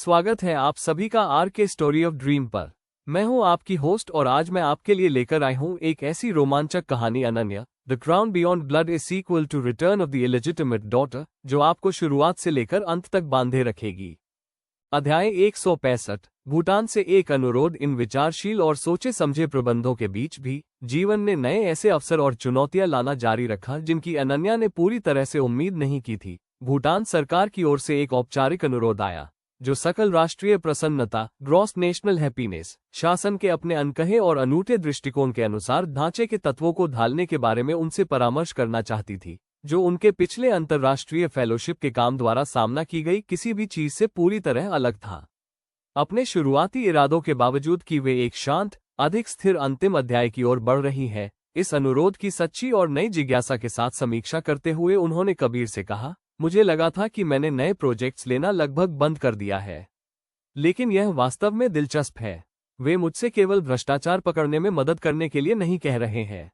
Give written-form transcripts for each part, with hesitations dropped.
स्वागत है आप सभी का आर के स्टोरी ऑफ ड्रीम पर। मैं हूं आपकी होस्ट और आज मैं आपके लिए लेकर आई हूं एक ऐसी रोमांचक कहानी Ananya the crown beyond blood a sequel to return of the illegitimate daughter, जो आपको शुरुआत से लेकर अंत तक बांधे रखेगी। अध्याय 165। भूटान से एक अनुरोध। इन विचारशील और सोचे समझे प्रबंधों के बीच भी जीवन ने नए ऐसे अवसर और चुनौतियां लाना जारी रखा जिनकी अनन्या ने पूरी तरह से उम्मीद नहीं की थी। भूटान सरकार की ओर से एक औपचारिक अनुरोध आया जो सकल राष्ट्रीय प्रसन्नता, ग्रॉस नेशनल हैप्पीनेस, शासन के अपने अनकहे और अनूठे दृष्टिकोण के अनुसार ढांचे के तत्वों को ढालने के बारे में उनसे परामर्श करना चाहती थी, जो उनके पिछले अंतर्राष्ट्रीय फेलोशिप के काम द्वारा सामना की गई किसी भी चीज से पूरी तरह अलग था। अपने शुरुआती इरादों के बावजूद कि वे एक शांत, अधिक स्थिर अंतिम अध्याय की ओर बढ़ रही है, इस अनुरोध की सच्ची और नई जिज्ञासा के साथ समीक्षा करते हुए उन्होंने कबीर से कहा, मुझे लगा था कि मैंने नए प्रोजेक्ट्स लेना लगभग बंद कर दिया है, लेकिन यह वास्तव में दिलचस्प है। वे मुझसे केवल भ्रष्टाचार पकड़ने में मदद करने के लिए नहीं कह रहे हैं।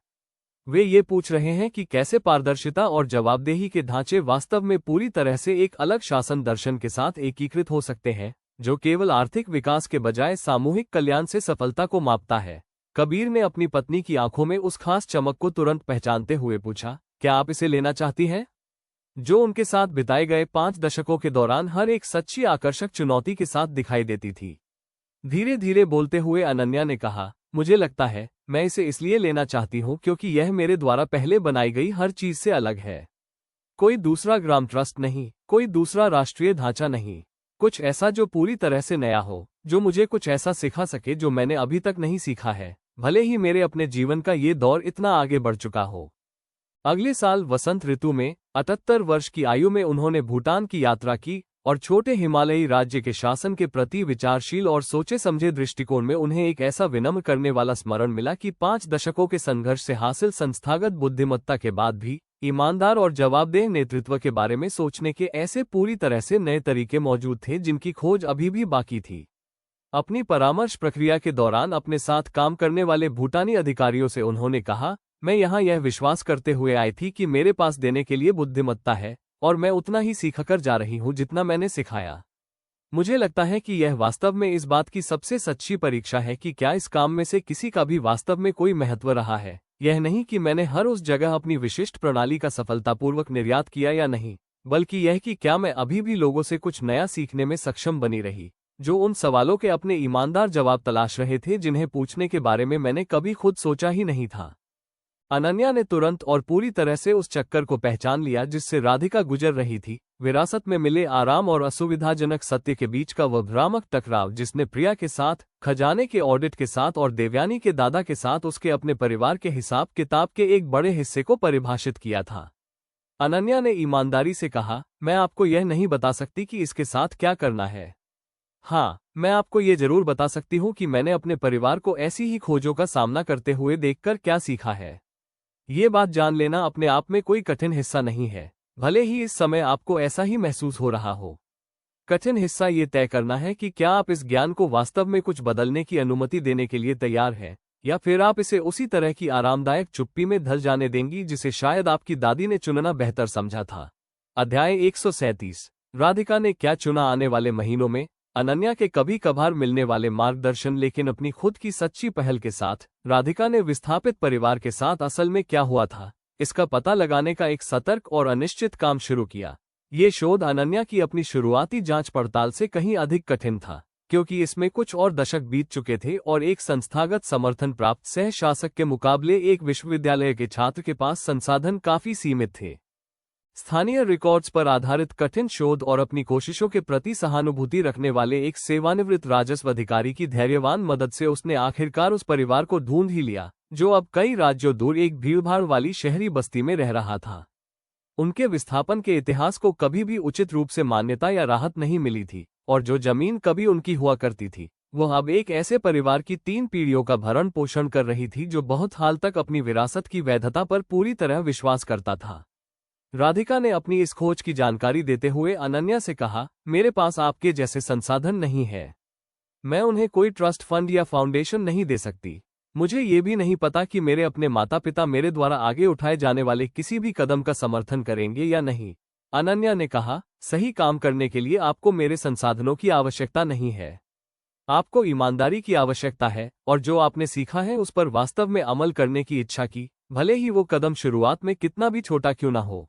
वे ये पूछ रहे हैं कि कैसे पारदर्शिता और जवाबदेही के ढांचे वास्तव में पूरी तरह से एक अलग शासन दर्शन के साथ एकीकृत हो सकते हैं, जो केवल आर्थिक विकास के बजाय सामूहिक कल्याण से सफलता को मापता है। कबीर ने अपनी पत्नी की आंखों में उस खास चमक को तुरंत पहचानते हुए पूछा, क्या आप इसे लेना चाहती हैं? जो उनके साथ बिताए गए 5 दशकों के दौरान हर एक सच्ची आकर्षक चुनौती के साथ दिखाई देती थी। धीरे धीरे बोलते हुए अनन्या ने कहा, मुझे लगता है मैं इसे इसलिए लेना चाहती हूं क्योंकि यह मेरे द्वारा पहले बनाई गई हर चीज से अलग है। कोई दूसरा ग्राम ट्रस्ट नहीं, कोई दूसरा राष्ट्रीय ढांचा नहीं, कुछ ऐसा जो पूरी तरह से नया हो, जो मुझे कुछ ऐसा सिखा सके जो मैंने अभी तक नहीं सीखा है, भले ही मेरे अपने जीवन का ये दौर इतना आगे बढ़ चुका हो। अगले साल वसंत ऋतु में 78 वर्ष की आयु में उन्होंने भूटान की यात्रा की और छोटे हिमालयी राज्य के शासन के प्रति विचारशील और सोचे समझे दृष्टिकोण में उन्हें एक ऐसा विनम्र करने वाला स्मरण मिला कि 5 दशकों के संघर्ष से हासिल संस्थागत बुद्धिमत्ता के बाद भी ईमानदार और जवाबदेह नेतृत्व के बारे में सोचने के ऐसे पूरी तरह से नए तरीके मौजूद थे जिनकी खोज अभी भी बाकी थी। अपनी परामर्श प्रक्रिया के दौरान अपने साथ काम करने वाले भूटानी अधिकारियों से उन्होंने कहा, मैं यहाँ यह विश्वास करते हुए आई थी कि मेरे पास देने के लिए बुद्धिमत्ता है और मैं उतना ही सीखकर जा रही हूँ जितना मैंने सिखाया। मुझे लगता है कि यह वास्तव में इस बात की सबसे सच्ची परीक्षा है कि क्या इस काम में से किसी का भी वास्तव में कोई महत्व रहा है। यह नहीं कि मैंने हर उस जगह अपनी विशिष्ट प्रणाली का सफलतापूर्वक निर्यात किया या नहीं, बल्कि यह कि क्या मैं अभी भी लोगों से कुछ नया सीखने में सक्षम बनी रही, जो उन सवालों के अपने ईमानदार जवाब तलाश रहे थे जिन्हें पूछने के बारे में मैंने कभी खुद सोचा ही नहीं था। अनन्या ने तुरंत और पूरी तरह से उस चक्कर को पहचान लिया जिससे राधिका गुजर रही थी, विरासत में मिले आराम और असुविधाजनक सत्य के बीच का वह भ्रामक टकराव जिसने प्रिया के साथ, खजाने के ऑडिट के साथ और देवयानी के दादा के साथ उसके अपने परिवार के हिसाब किताब के एक बड़े हिस्से को परिभाषित किया था। अनन्या ने ईमानदारी से कहा, मैं आपको यह नहीं बता सकती कि इसके साथ क्या करना है। हाँ, मैं आपको ये जरूर बता सकती हूँ कि मैंने अपने परिवार को ऐसी ही खोजों का सामना करते हुए देखकर क्या सीखा है। ये बात जान लेना अपने आप में कोई कठिन हिस्सा नहीं है, भले ही इस समय आपको ऐसा ही महसूस हो रहा हो। कठिन हिस्सा ये तय करना है कि क्या आप इस ज्ञान को वास्तव में कुछ बदलने की अनुमति देने के लिए तैयार हैं, या फिर आप इसे उसी तरह की आरामदायक चुप्पी में ढल जाने देंगी जिसे शायद आपकी दादी ने चुनना बेहतर समझा था। अध्याय 137। राधिका ने क्या चुना। आने वाले महीनों में अनन्या के कभी कभार मिलने वाले मार्गदर्शन लेकिन अपनी खुद की सच्ची पहल के साथ राधिका ने विस्थापित परिवार के साथ असल में क्या हुआ था, इसका पता लगाने का एक सतर्क और अनिश्चित काम शुरू किया। ये शोध अनन्या की अपनी शुरुआती जांच पड़ताल से कहीं अधिक कठिन था, क्योंकि इसमें कुछ और दशक बीत चुके थे और एक संस्थागत समर्थन प्राप्त सह शासक के मुकाबले एक विश्वविद्यालय के छात्र के पास संसाधन काफी सीमित थे। स्थानीय रिकॉर्ड्स पर आधारित कठिन शोध और अपनी कोशिशों के प्रति सहानुभूति रखने वाले एक सेवानिवृत्त राजस्व अधिकारी की धैर्यवान मदद से उसने आखिरकार उस परिवार को ढूंढ ही लिया जो अब कई राज्यों दूर एक भीड़भाड़ वाली शहरी बस्ती में रह रहा था। उनके विस्थापन के इतिहास को कभी भी उचित रूप से मान्यता या राहत नहीं मिली थी, और जो जमीन कभी उनकी हुआ करती थी वह अब एक ऐसे परिवार की 3 पीढ़ियों का भरण पोषण कर रही थी जो बहुत हाल तक अपनी विरासत की वैधता पर पूरी तरह विश्वास करता था। राधिका ने अपनी इस खोज की जानकारी देते हुए अनन्या से कहा, मेरे पास आपके जैसे संसाधन नहीं है। मैं उन्हें कोई ट्रस्ट फंड या फाउंडेशन नहीं दे सकती। मुझे ये भी नहीं पता कि मेरे अपने माता पिता मेरे द्वारा आगे उठाए जाने वाले किसी भी कदम का समर्थन करेंगे या नहीं। अनन्या ने कहा, सही काम करने के लिए आपको मेरे संसाधनों की आवश्यकता नहीं है। आपको ईमानदारी की आवश्यकता है और जो आपने सीखा है उस पर वास्तव में अमल करने की इच्छा की, भले ही वो कदम शुरुआत में कितना भी छोटा क्यों ना हो।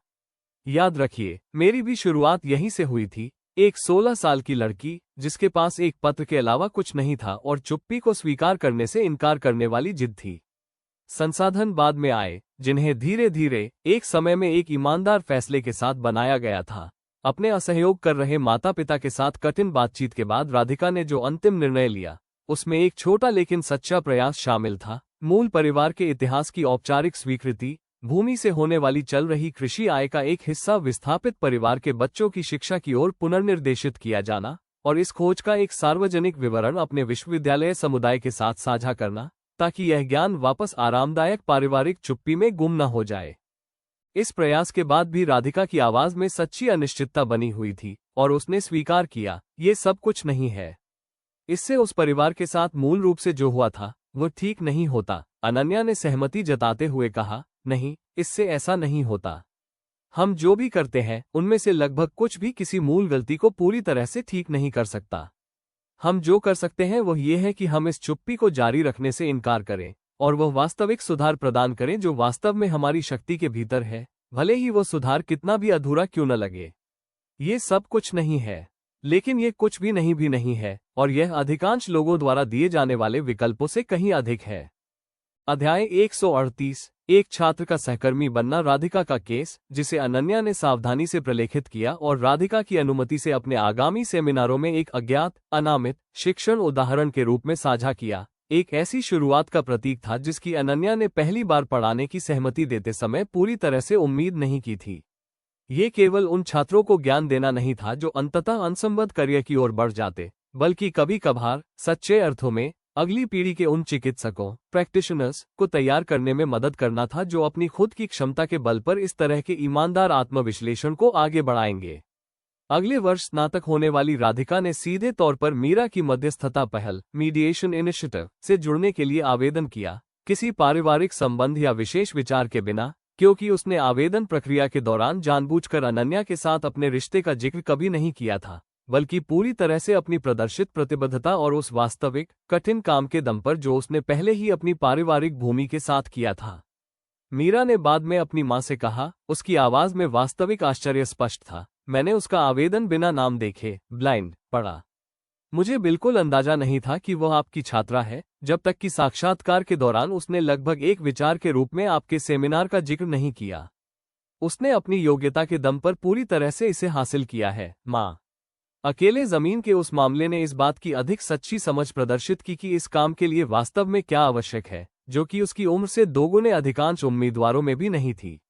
याद रखिए, मेरी भी शुरुआत यहीं से हुई थी। एक 16 साल की लड़की जिसके पास एक पत्र के अलावा कुछ नहीं था और चुप्पी को स्वीकार करने से इनकार करने वाली जिद थी। संसाधन बाद में आए, जिन्हें धीरे धीरे एक समय में एक ईमानदार फैसले के साथ बनाया गया था। अपने असहयोग कर रहे माता पिता के साथ कठिन बातचीत के बाद राधिका ने जो अंतिम निर्णय लिया, उसमें एक छोटा लेकिन सच्चा प्रयास शामिल था। मूल परिवार के इतिहास की औपचारिक स्वीकृति, भूमि से होने वाली चल रही कृषि आय का एक हिस्सा विस्थापित परिवार के बच्चों की शिक्षा की ओर पुनर्निर्देशित किया जाना, और इस खोज का एक सार्वजनिक विवरण अपने विश्वविद्यालय समुदाय के साथ साझा करना, ताकि यह ज्ञान वापस आरामदायक पारिवारिक चुप्पी में गुम न हो जाए। इस प्रयास के बाद भी राधिका की आवाज में सच्ची अनिश्चितता बनी हुई थी और उसने स्वीकार किया, ये सब कुछ नहीं है। इससे उस परिवार के साथ मूल रूप से जो हुआ था वो ठीक नहीं होता। अनन्या ने सहमति जताते हुए कहा, नहीं, इससे ऐसा नहीं होता। हम जो भी करते हैं उनमें से लगभग कुछ भी किसी मूल गलती को पूरी तरह से ठीक नहीं कर सकता। हम जो कर सकते हैं वह ये है कि हम इस चुप्पी को जारी रखने से इनकार करें और वह वास्तविक सुधार प्रदान करें जो वास्तव में हमारी शक्ति के भीतर है, भले ही वो सुधार कितना भी अधूरा क्यों न लगे। ये सब कुछ नहीं है, लेकिन ये कुछ भी नहीं है, और यह अधिकांश लोगों द्वारा दिए जाने वाले विकल्पों से कहीं अधिक है। अध्याय 138, एक छात्र का सहकर्मी बनना। राधिका का केस, जिसे अनन्या ने सावधानी से प्रलेखित किया और राधिका की अनुमति से अपने आगामी सेमिनारों में एक अज्ञात, अनामित शिक्षण उदाहरण के रूप में साझा किया, एक ऐसी शुरुआत का प्रतीक था जिसकी अनन्या ने पहली बार पढ़ाने की सहमति देते समय पूरी तरह से उम्मीद नहीं की थी। ये केवल उन छात्रों को ज्ञान देना नहीं था जो अंततः असंबद्ध करियर की ओर बढ़ जाते, बल्कि कभी कभार सच्चे अर्थों में अगली पीढ़ी के उन चिकित्सकों, प्रैक्टिशनर्स को तैयार करने में मदद करना था जो अपनी खुद की क्षमता के बल पर इस तरह के ईमानदार आत्मविश्लेषण को आगे बढ़ाएंगे। अगले वर्ष स्नातक होने वाली राधिका ने सीधे तौर पर मीरा की मध्यस्थता पहल, मीडिएशन इनिशिएटिव, से जुड़ने के लिए आवेदन किया, किसी पारिवारिक संबंध या विशेष विचार के बिना, क्योंकि उसने आवेदन प्रक्रिया के दौरान जानबूझकर अनन्या के साथ अपने रिश्ते का जिक्र कभी नहीं किया था, बल्कि पूरी तरह से अपनी प्रदर्शित प्रतिबद्धता और उस वास्तविक, कठिन काम के दम पर जो उसने पहले ही अपनी पारिवारिक भूमि के साथ किया था। मीरा ने बाद में अपनी मां से कहा, उसकी आवाज में वास्तविक आश्चर्य स्पष्ट था, मैंने उसका आवेदन बिना नाम देखे, ब्लाइंड, पढ़ा। मुझे बिल्कुल अंदाजा नहीं था कि वह आपकी छात्रा है, जब तक कि साक्षात्कार के दौरान उसने लगभग एक विचार के रूप में आपके सेमिनार का जिक्र नहीं किया। उसने अपनी योग्यता के दम पर पूरी तरह से इसे हासिल किया है, मां। अकेले जमीन के उस मामले ने इस बात की अधिक सच्ची समझ प्रदर्शित की कि इस काम के लिए वास्तव में क्या आवश्यक है, जो कि उसकी उम्र से दोगुने अधिकांश उम्मीदवारों में भी नहीं थी।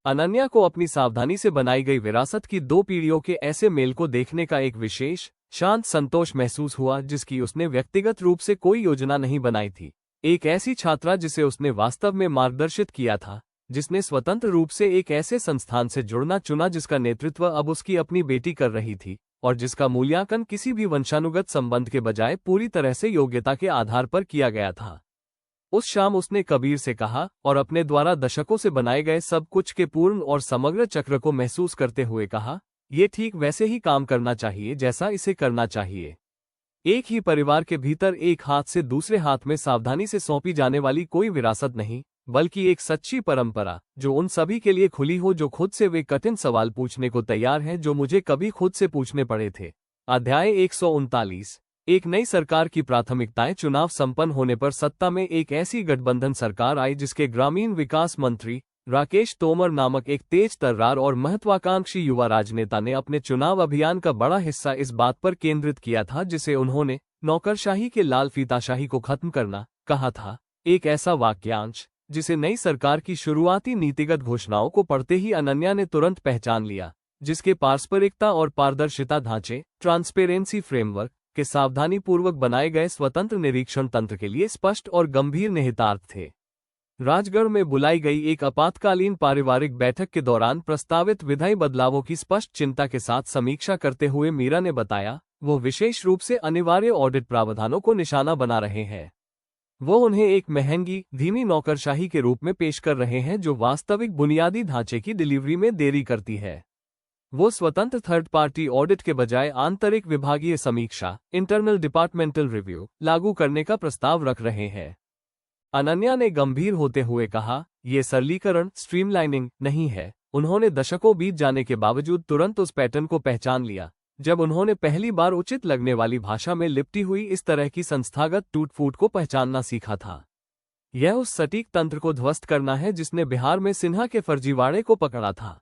अनन्या को अपनी सावधानी से बनाई गई विरासत की 2 पीढ़ियों के ऐसे मेल को देखने का एक विशेष, शांत संतोष महसूस हुआ जिसकी उसने व्यक्तिगत रूप से कोई योजना नहीं बनाई थी। एक ऐसी छात्रा जिसे उसने वास्तव में मार्गदर्शित किया था, जिसने स्वतंत्र रूप से एक ऐसे संस्थान से जुड़ना चुना जिसका नेतृत्व अब उसकी अपनी बेटी कर रही थी, और जिसका मूल्यांकन किसी भी वंशानुगत संबंध के बजाय पूरी तरह से योग्यता के आधार पर किया गया था। उस शाम उसने कबीर से कहा और अपने द्वारा दशकों से बनाए गए सब कुछ के पूर्ण और समग्र चक्र को महसूस करते हुए कहा, ये ठीक वैसे ही काम करना चाहिए जैसा इसे करना चाहिए। एक ही परिवार के भीतर एक हाथ से दूसरे हाथ में सावधानी से सौंपी जाने वाली कोई विरासत नहीं, बल्कि एक सच्ची परंपरा जो उन सभी के लिए खुली हो जो खुद से वे कठिन सवाल पूछने को तैयार हैं जो मुझे कभी खुद से पूछने पड़े थे। अध्याय 139, एक नई सरकार की प्राथमिकताएं। चुनाव संपन्न होने पर सत्ता में एक ऐसी गठबंधन सरकार आई जिसके ग्रामीण विकास मंत्री राकेश तोमर नामक एक तेज तर्रार और महत्वाकांक्षी युवा राजनेता ने अपने चुनाव अभियान का बड़ा हिस्सा इस बात पर केंद्रित किया था जिसे उन्होंने नौकरशाही के लाल फीताशाही को खत्म करना कहा था। एक ऐसा वाक्यांश जिसे नई सरकार की शुरुआती नीतिगत घोषणाओं को पढ़ते ही अनन्या ने तुरंत पहचान लिया, जिसके पारस्परिकता और पारदर्शिता ढांचे, ट्रांसपेरेंसी फ्रेमवर्क के सावधानीपूर्वक बनाए गए स्वतंत्र निरीक्षण तंत्र के लिए स्पष्ट और गंभीर निहितार्थ थे। राजगढ़ में बुलाई गई एक आपातकालीन पारिवारिक बैठक के दौरान प्रस्तावित विधायी बदलावों की स्पष्ट चिंता के साथ समीक्षा करते हुए मीरा ने बताया, वो विशेष रूप से अनिवार्य ऑडिट प्रावधानों को निशाना बना रहे हैं। वो उन्हें एक महंगी, धीमी नौकरशाही के रूप में पेश कर रहे हैं जो वास्तविक बुनियादी ढांचे की डिलीवरी में देरी करती है। वो स्वतंत्र थर्ड पार्टी ऑडिट के बजाय आंतरिक विभागीय समीक्षा इंटरनल डिपार्टमेंटल रिव्यू लागू करने का प्रस्ताव रख रहे हैं। अनन्या ने गंभीर होते हुए कहा, ये सरलीकरण स्ट्रीमलाइनिंग नहीं है। उन्होंने दशकों बीत जाने के बावजूद तुरंत उस पैटर्न को पहचान लिया जब उन्होंने पहली बार उचित लगने वाली भाषा में लिपटी हुई इस तरह की संस्थागत टूट फूट को पहचानना सीखा था। यह उस सटीक तंत्र को ध्वस्त करना है जिसने बिहार में सिन्हा के फर्जीवाड़े को पकड़ा था।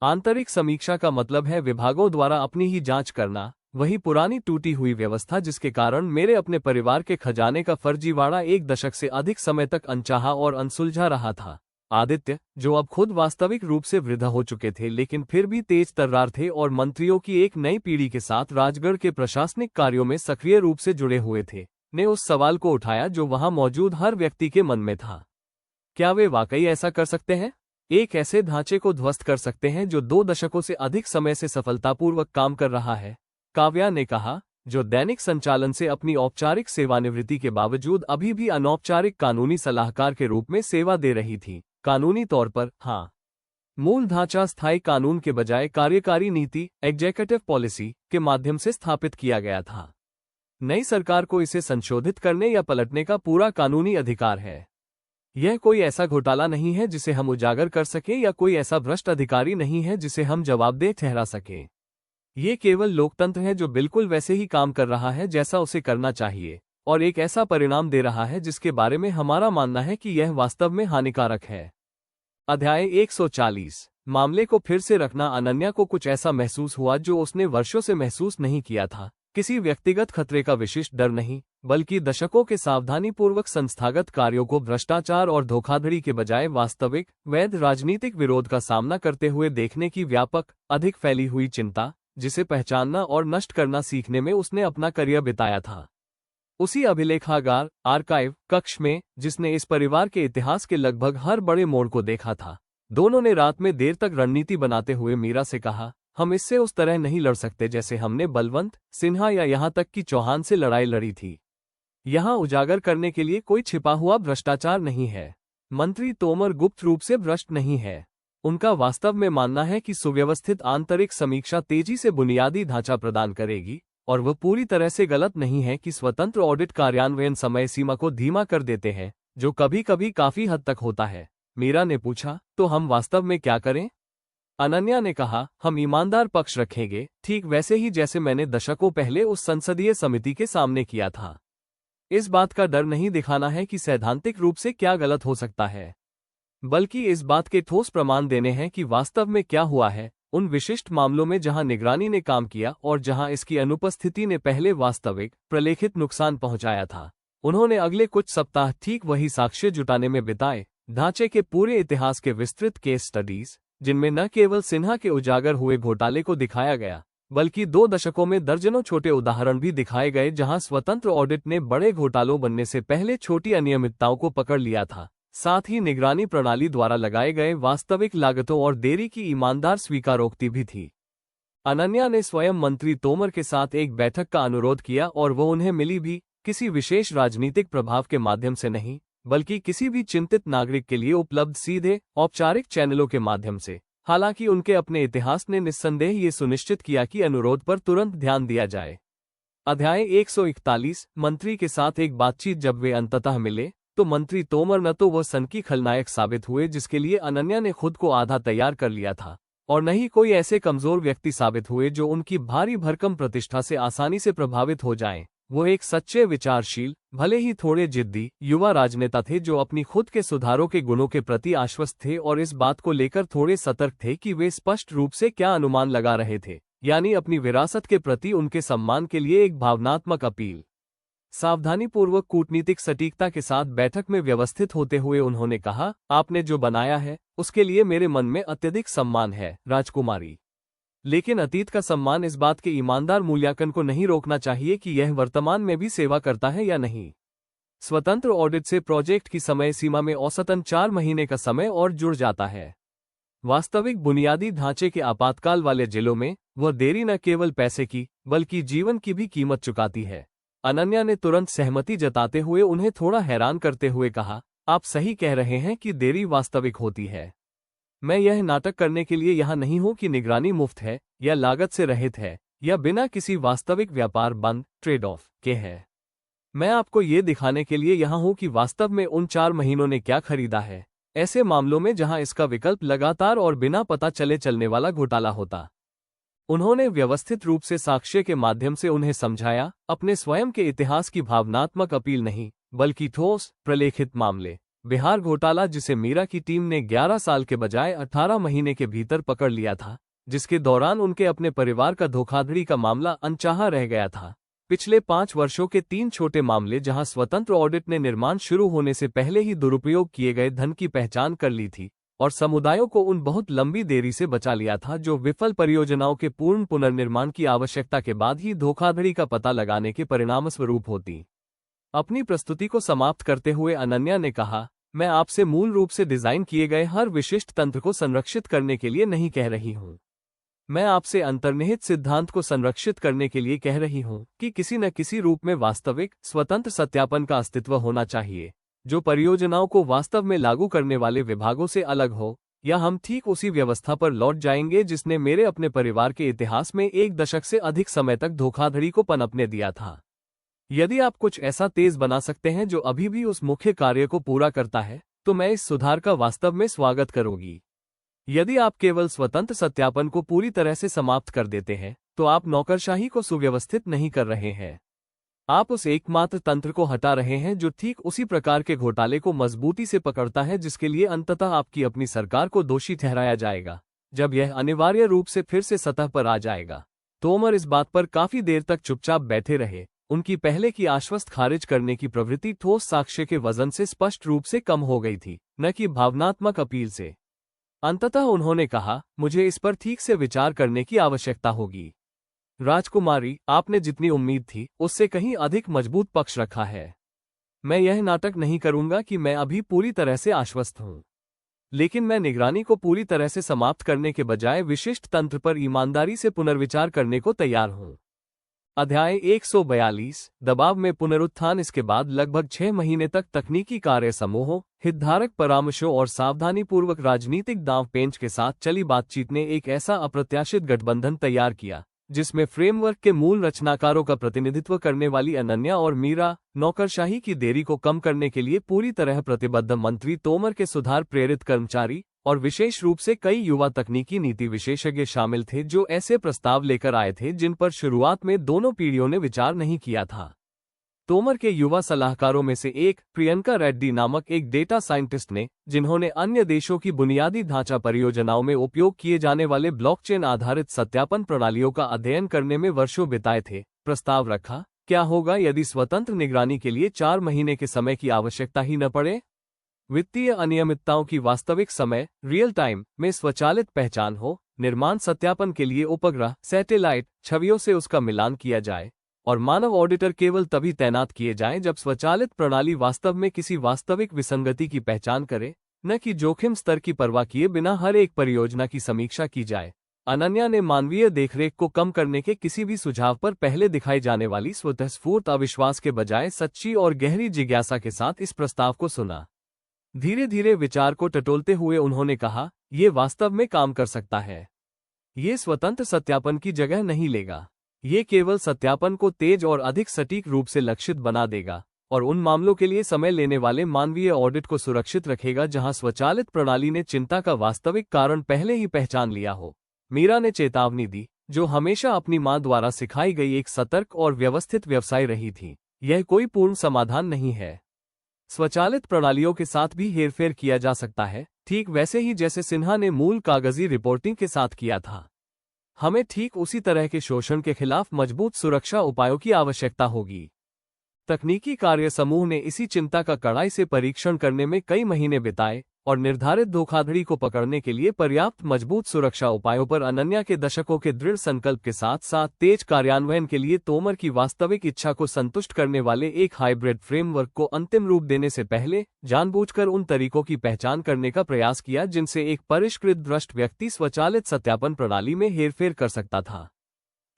आंतरिक समीक्षा का मतलब है विभागों द्वारा अपनी ही जांच करना, वही पुरानी टूटी हुई व्यवस्था जिसके कारण मेरे अपने परिवार के खजाने का फर्जीवाड़ा 1 दशक से अधिक समय तक अनचाहा और अनसुलझा रहा था। आदित्य, जो अब खुद वास्तविक रूप से वृद्ध हो चुके थे लेकिन फिर भी तेज तर्रार थे और मंत्रियों की एक नई पीढ़ी के साथ राजगढ़ के प्रशासनिक कार्यों में सक्रिय रूप से जुड़े हुए थे, ने उस सवाल को उठाया जो वहां मौजूद हर व्यक्ति के मन में था। क्या वे वाकई ऐसा कर सकते हैं? एक ऐसे ढांचे को ध्वस्त कर सकते हैं जो 2 दशकों से अधिक समय से सफलतापूर्वक काम कर रहा है? काव्या ने कहा, जो दैनिक संचालन से अपनी औपचारिक सेवानिवृत्ति के बावजूद अभी भी अनौपचारिक कानूनी सलाहकार के रूप में सेवा दे रही थी। कानूनी तौर पर हाँ, मूल ढांचा स्थायी कानून के बजाय कार्यकारी नीति एग्जीक्यूटिव पॉलिसी के माध्यम से स्थापित किया गया था। नई सरकार को इसे संशोधित करने या पलटने का पूरा कानूनी अधिकार है। यह कोई ऐसा घोटाला नहीं है जिसे हम उजागर कर सके या कोई ऐसा भ्रष्ट अधिकारी नहीं है जिसे हम जवाबदेह ठहरा सके। ये केवल लोकतंत्र है जो बिल्कुल वैसे ही काम कर रहा है जैसा उसे करना चाहिए और एक ऐसा परिणाम दे रहा है जिसके बारे में हमारा मानना है कि यह वास्तव में हानिकारक है। अध्याय 140 मामले को फिर से रखना। अनन्या को कुछ ऐसा महसूस हुआ जो उसने वर्षों से महसूस नहीं किया था। किसी व्यक्तिगत खतरे का विशिष्ट डर नहीं, बल्कि दशकों के सावधानीपूर्वक संस्थागत कार्यों को भ्रष्टाचार और धोखाधड़ी के बजाय वास्तविक वैध राजनीतिक विरोध का सामना करते हुए देखने की व्यापक अधिक फैली हुई चिंता, जिसे पहचानना और नष्ट करना सीखने में उसने अपना करियर बिताया था। उसी अभिलेखागार आर्काइव कक्ष में जिसने इस परिवार के इतिहास के लगभग हर बड़े मोड़ को देखा था, दोनों ने रात में देर तक रणनीति बनाते हुए मीरा से कहा, हम इससे उस तरह नहीं लड़ सकते जैसे हमने बलवंत सिन्हा या यहाँ तक कि चौहान से लड़ाई लड़ी थी। यहाँ उजागर करने के लिए कोई छिपा हुआ भ्रष्टाचार नहीं है। मंत्री तोमर गुप्त रूप से भ्रष्ट नहीं है। उनका वास्तव में मानना है कि सुव्यवस्थित आंतरिक समीक्षा तेजी से बुनियादी ढांचा प्रदान करेगी, और वह पूरी तरह से गलत नहीं है कि स्वतंत्र ऑडिट कार्यान्वयन समय सीमा को धीमा कर देते हैं, जो कभी कभी काफी हद तक होता है। मीरा ने पूछा, तो हम वास्तव में क्या करें? अनन्या ने कहा, हम ईमानदार पक्ष रखेंगे, ठीक वैसे ही जैसे मैंने दशकों पहले उस संसदीय समिति के सामने किया था। इस बात का डर नहीं दिखाना है कि सैद्धांतिक रूप से क्या गलत हो सकता है, बल्कि इस बात के ठोस प्रमाण देने हैं कि वास्तव में क्या हुआ है उन विशिष्ट मामलों में जहां निगरानी ने काम किया और जहां इसकी अनुपस्थिति ने पहले वास्तविक प्रलेखित नुकसान पहुंचाया था। उन्होंने अगले कुछ सप्ताह ठीक वही साक्ष्य जुटाने में बिताए, ढांचे के पूरे इतिहास के विस्तृत केस स्टडीज, जिनमें न केवल सिन्हा के उजागर हुए घोटाले को दिखाया गया, बल्कि 2 दशकों में दर्जनों छोटे उदाहरण भी दिखाए गए जहां स्वतंत्र ऑडिट ने बड़े घोटालों बनने से पहले छोटी अनियमितताओं को पकड़ लिया था। साथ ही निगरानी प्रणाली द्वारा लगाए गए वास्तविक लागतों और देरी की ईमानदार स्वीकारोक्ति भी थी। अनन्या ने स्वयं मंत्री तोमर के साथ एक बैठक का अनुरोध किया और वो उन्हें मिली भी, किसी विशेष राजनीतिक प्रभाव के माध्यम से नहीं, बल्कि किसी भी चिंतित नागरिक के लिए उपलब्ध सीधे औपचारिक चैनलों के माध्यम से। हालांकि उनके अपने इतिहास ने निस्संदेह ये सुनिश्चित किया कि अनुरोध पर तुरंत ध्यान दिया जाए। अध्याय 141 मंत्री के साथ एक बातचीत। जब वे अंततः मिले तो मंत्री तोमर न तो वह सन की खलनायक साबित हुए जिसके लिए अनन्या ने खुद को आधा तैयार कर लिया था, और न ही कोई ऐसे कमजोर व्यक्ति साबित हुए जो उनकी भारी भरकम प्रतिष्ठा से आसानी से प्रभावित हो जाएं। वो एक सच्चे विचारशील, भले ही थोड़े जिद्दी युवा राजनेता थे जो अपनी खुद के सुधारों के गुणों के प्रति आश्वस्त थे और इस बात को लेकर थोड़े सतर्क थे कि वे स्पष्ट रूप से क्या अनुमान लगा रहे थे, यानी अपनी विरासत के प्रति उनके सम्मान के लिए एक भावनात्मक अपील। सावधानीपूर्वक कूटनीतिक सटीकता के साथ बैठक में व्यवस्थित होते हुए उन्होंने कहा, आपने जो बनाया है उसके लिए मेरे मन में अत्यधिक सम्मान है, राजकुमारी। लेकिन अतीत का सम्मान इस बात के ईमानदार मूल्यांकन को नहीं रोकना चाहिए कि यह वर्तमान में भी सेवा करता है या नहीं। स्वतंत्र ऑडिट से प्रोजेक्ट की समय सीमा में औसतन 4 महीने का समय और जुड़ जाता है। वास्तविक बुनियादी ढांचे के आपातकाल वाले जिलों में वह देरी न केवल पैसे की बल्कि जीवन की भी कीमत चुकाती है। अनन्या ने तुरंत सहमति जताते हुए उन्हें थोड़ा हैरान करते हुए कहा, आप सही कह रहे हैं कि देरी वास्तविक होती है। मैं यह नाटक करने के लिए यहाँ नहीं हूँ कि निगरानी मुफ्त है या लागत से रहित है या बिना किसी वास्तविक व्यापार बंद ट्रेड ऑफ के है। मैं आपको ये दिखाने के लिए यहाँ हूँ कि वास्तव में उन 4 महीनों ने क्या खरीदा है, ऐसे मामलों में जहाँ इसका विकल्प लगातार और बिना पता चले चलने वाला घोटाला होता। उन्होंने व्यवस्थित रूप से साक्ष्य के माध्यम से उन्हें समझाया, अपने स्वयं के इतिहास की भावनात्मक अपील नहीं, बल्कि ठोस, प्रलेखित मामले। बिहार घोटाला, जिसे मीरा की टीम ने 11 साल के बजाय 18 महीने के भीतर पकड़ लिया था, जिसके दौरान उनके अपने परिवार का धोखाधड़ी का मामला अनचाहा रह गया था। पिछले 5 वर्षों के 3 छोटे मामले जहां स्वतंत्र ऑडिट ने निर्माण शुरू होने से पहले ही दुरुपयोग किए गए धन की पहचान कर ली थी और समुदायों को उन बहुत लंबी देरी से बचा लिया था जो विफल परियोजनाओं के पूर्ण पुनर्निर्माण की आवश्यकता के बाद ही धोखाधड़ी का पता लगाने के परिणामस्वरूप होती। अपनी प्रस्तुति को समाप्त करते हुए अनन्या ने कहा, मैं आपसे मूल रूप से डिजाइन किए गए हर विशिष्ट तंत्र को संरक्षित करने के लिए नहीं कह रही हूं। मैं आपसे अंतर्निहित सिद्धांत को संरक्षित करने के लिए कह रही हूं कि किसी न किसी रूप में वास्तविक, स्वतंत्र सत्यापन का अस्तित्व होना चाहिए, जो परियोजनाओं को वास्तव में लागू करने वाले विभागों से अलग हो, या हम ठीक उसी व्यवस्था पर लौट जाएंगे जिसने मेरे अपने परिवार के इतिहास में 1 दशक से अधिक समय तक धोखाधड़ी को पनपने दिया था। यदि आप कुछ ऐसा तेज बना सकते हैं जो अभी भी उस मुख्य कार्य को पूरा करता है, तो मैं इस सुधार का वास्तव में स्वागत करूंगी। यदि आप केवल स्वतंत्र सत्यापन को पूरी तरह से समाप्त कर देते हैं, तो आप नौकरशाही को सुव्यवस्थित नहीं कर रहे हैं। आप उस एकमात्र तंत्र को हटा रहे हैं जो ठीक उसी प्रकार के घोटाले को मजबूती से पकड़ता है जिसके लिए अंततः आपकी अपनी सरकार को दोषी ठहराया जाएगा, जब यह अनिवार्य रूप से फिर से सतह पर आ जाएगा। तोमर इस बात पर काफी देर तक चुपचाप बैठे रहे। उनकी पहले की आश्वस्त खारिज करने की प्रवृत्ति ठोस साक्ष्य के वजन से स्पष्ट रूप से कम हो गई थी, न कि भावनात्मक अपील से। अंततः उन्होंने कहा, मुझे इस पर ठीक से विचार करने की आवश्यकता होगी। राजकुमारी, आपने जितनी उम्मीद थी उससे कहीं अधिक मजबूत पक्ष रखा है। मैं यह नाटक नहीं करूंगा कि मैं अभी पूरी तरह से आश्वस्त हूं, लेकिन मैं निगरानी को पूरी तरह से समाप्त करने के बजाय विशिष्ट तंत्र पर ईमानदारी से पुनर्विचार करने को तैयार हूं। अध्याय 142, दबाव में पुनरुत्थान। इसके बाद लगभग 6 महीने तक तकनीकी कार्य समूहों, हितधारक परामर्शों और सावधानीपूर्वक राजनीतिक दांव पेंच के साथ चली बातचीत ने एक ऐसा अप्रत्याशित गठबंधन तैयार किया जिसमें फ्रेमवर्क के मूल रचनाकारों का प्रतिनिधित्व करने वाली अनन्या और मीरा, नौकरशाही की देरी को कम करने के लिए पूरी तरह प्रतिबद्ध मंत्री तोमर के सुधार प्रेरित कर्मचारी और विशेष रूप से कई युवा तकनीकी नीति विशेषज्ञ शामिल थे जो ऐसे प्रस्ताव लेकर आए थे जिन पर शुरुआत में दोनों पीढ़ियों ने विचार नहीं किया था। तोमर के युवा सलाहकारों में से एक, प्रियंका रेड्डी नामक एक डेटा साइंटिस्ट ने, जिन्होंने अन्य देशों की बुनियादी ढांचा परियोजनाओं में उपयोग किए जाने वाले ब्लॉकचेन आधारित सत्यापन प्रणालियों का अध्ययन करने में वर्षों बिताए थे, प्रस्ताव रखा, क्या होगा यदि स्वतंत्र निगरानी के लिए 4 महीने के समय की आवश्यकता ही न पड़े? वित्तीय अनियमितताओं की वास्तविक समय, रियल टाइम में स्वचालित पहचान हो, निर्माण सत्यापन के लिए उपग्रह, सैटेलाइट छवियों से उसका मिलान किया जाए, और मानव ऑडिटर केवल तभी तैनात किए जाएं जब स्वचालित प्रणाली वास्तव में किसी वास्तविक विसंगति की पहचान करे, न कि जोखिम स्तर की परवाह किए बिना हर एक परियोजना की समीक्षा की जाए। अनन्या ने मानवीय देखरेख को कम करने के किसी भी सुझाव पर पहले दिखाई जाने वाली स्वतःस्फूर्त अविश्वास के बजाय सच्ची और गहरी जिज्ञासा के साथ इस प्रस्ताव को सुना। धीरे धीरे विचार को टटोलते हुए उन्होंने कहा, ये वास्तव में काम कर सकता है। ये स्वतंत्र सत्यापन की जगह नहीं लेगा। ये केवल सत्यापन को तेज और अधिक सटीक रूप से लक्षित बना देगा और उन मामलों के लिए समय लेने वाले मानवीय ऑडिट को सुरक्षित रखेगा जहां स्वचालित प्रणाली ने चिंता का वास्तविक कारण पहले ही पहचान लिया हो। मीरा ने चेतावनी दी, जो हमेशा अपनी मां द्वारा सिखाई गई एक सतर्क और व्यवस्थित व्यवसाय रही थी, यह कोई पूर्ण समाधान नहीं है। स्वचालित प्रणालियों के साथ भी हेरफेर किया जा सकता है, ठीक वैसे ही जैसे सिन्हा ने मूल कागजी रिपोर्टिंग के साथ किया था। हमें ठीक उसी तरह के शोषण के खिलाफ मजबूत सुरक्षा उपायों की आवश्यकता होगी। तकनीकी कार्य समूह ने इसी चिंता का कड़ाई से परीक्षण करने में कई महीने बिताए और निर्धारित धोखाधड़ी को पकड़ने के लिए पर्याप्त मजबूत सुरक्षा उपायों पर अनन्या के दशकों के दृढ़ संकल्प के साथ साथ तेज कार्यान्वयन के लिए तोमर की वास्तविक इच्छा को संतुष्ट करने वाले एक हाइब्रिड फ्रेमवर्क को अंतिम रूप देने से पहले जानबूझकर उन तरीकों की पहचान करने का प्रयास किया जिनसे एक परिष्कृत भ्रष्ट व्यक्ति स्वचालित सत्यापन प्रणाली में हेरफेर कर सकता था।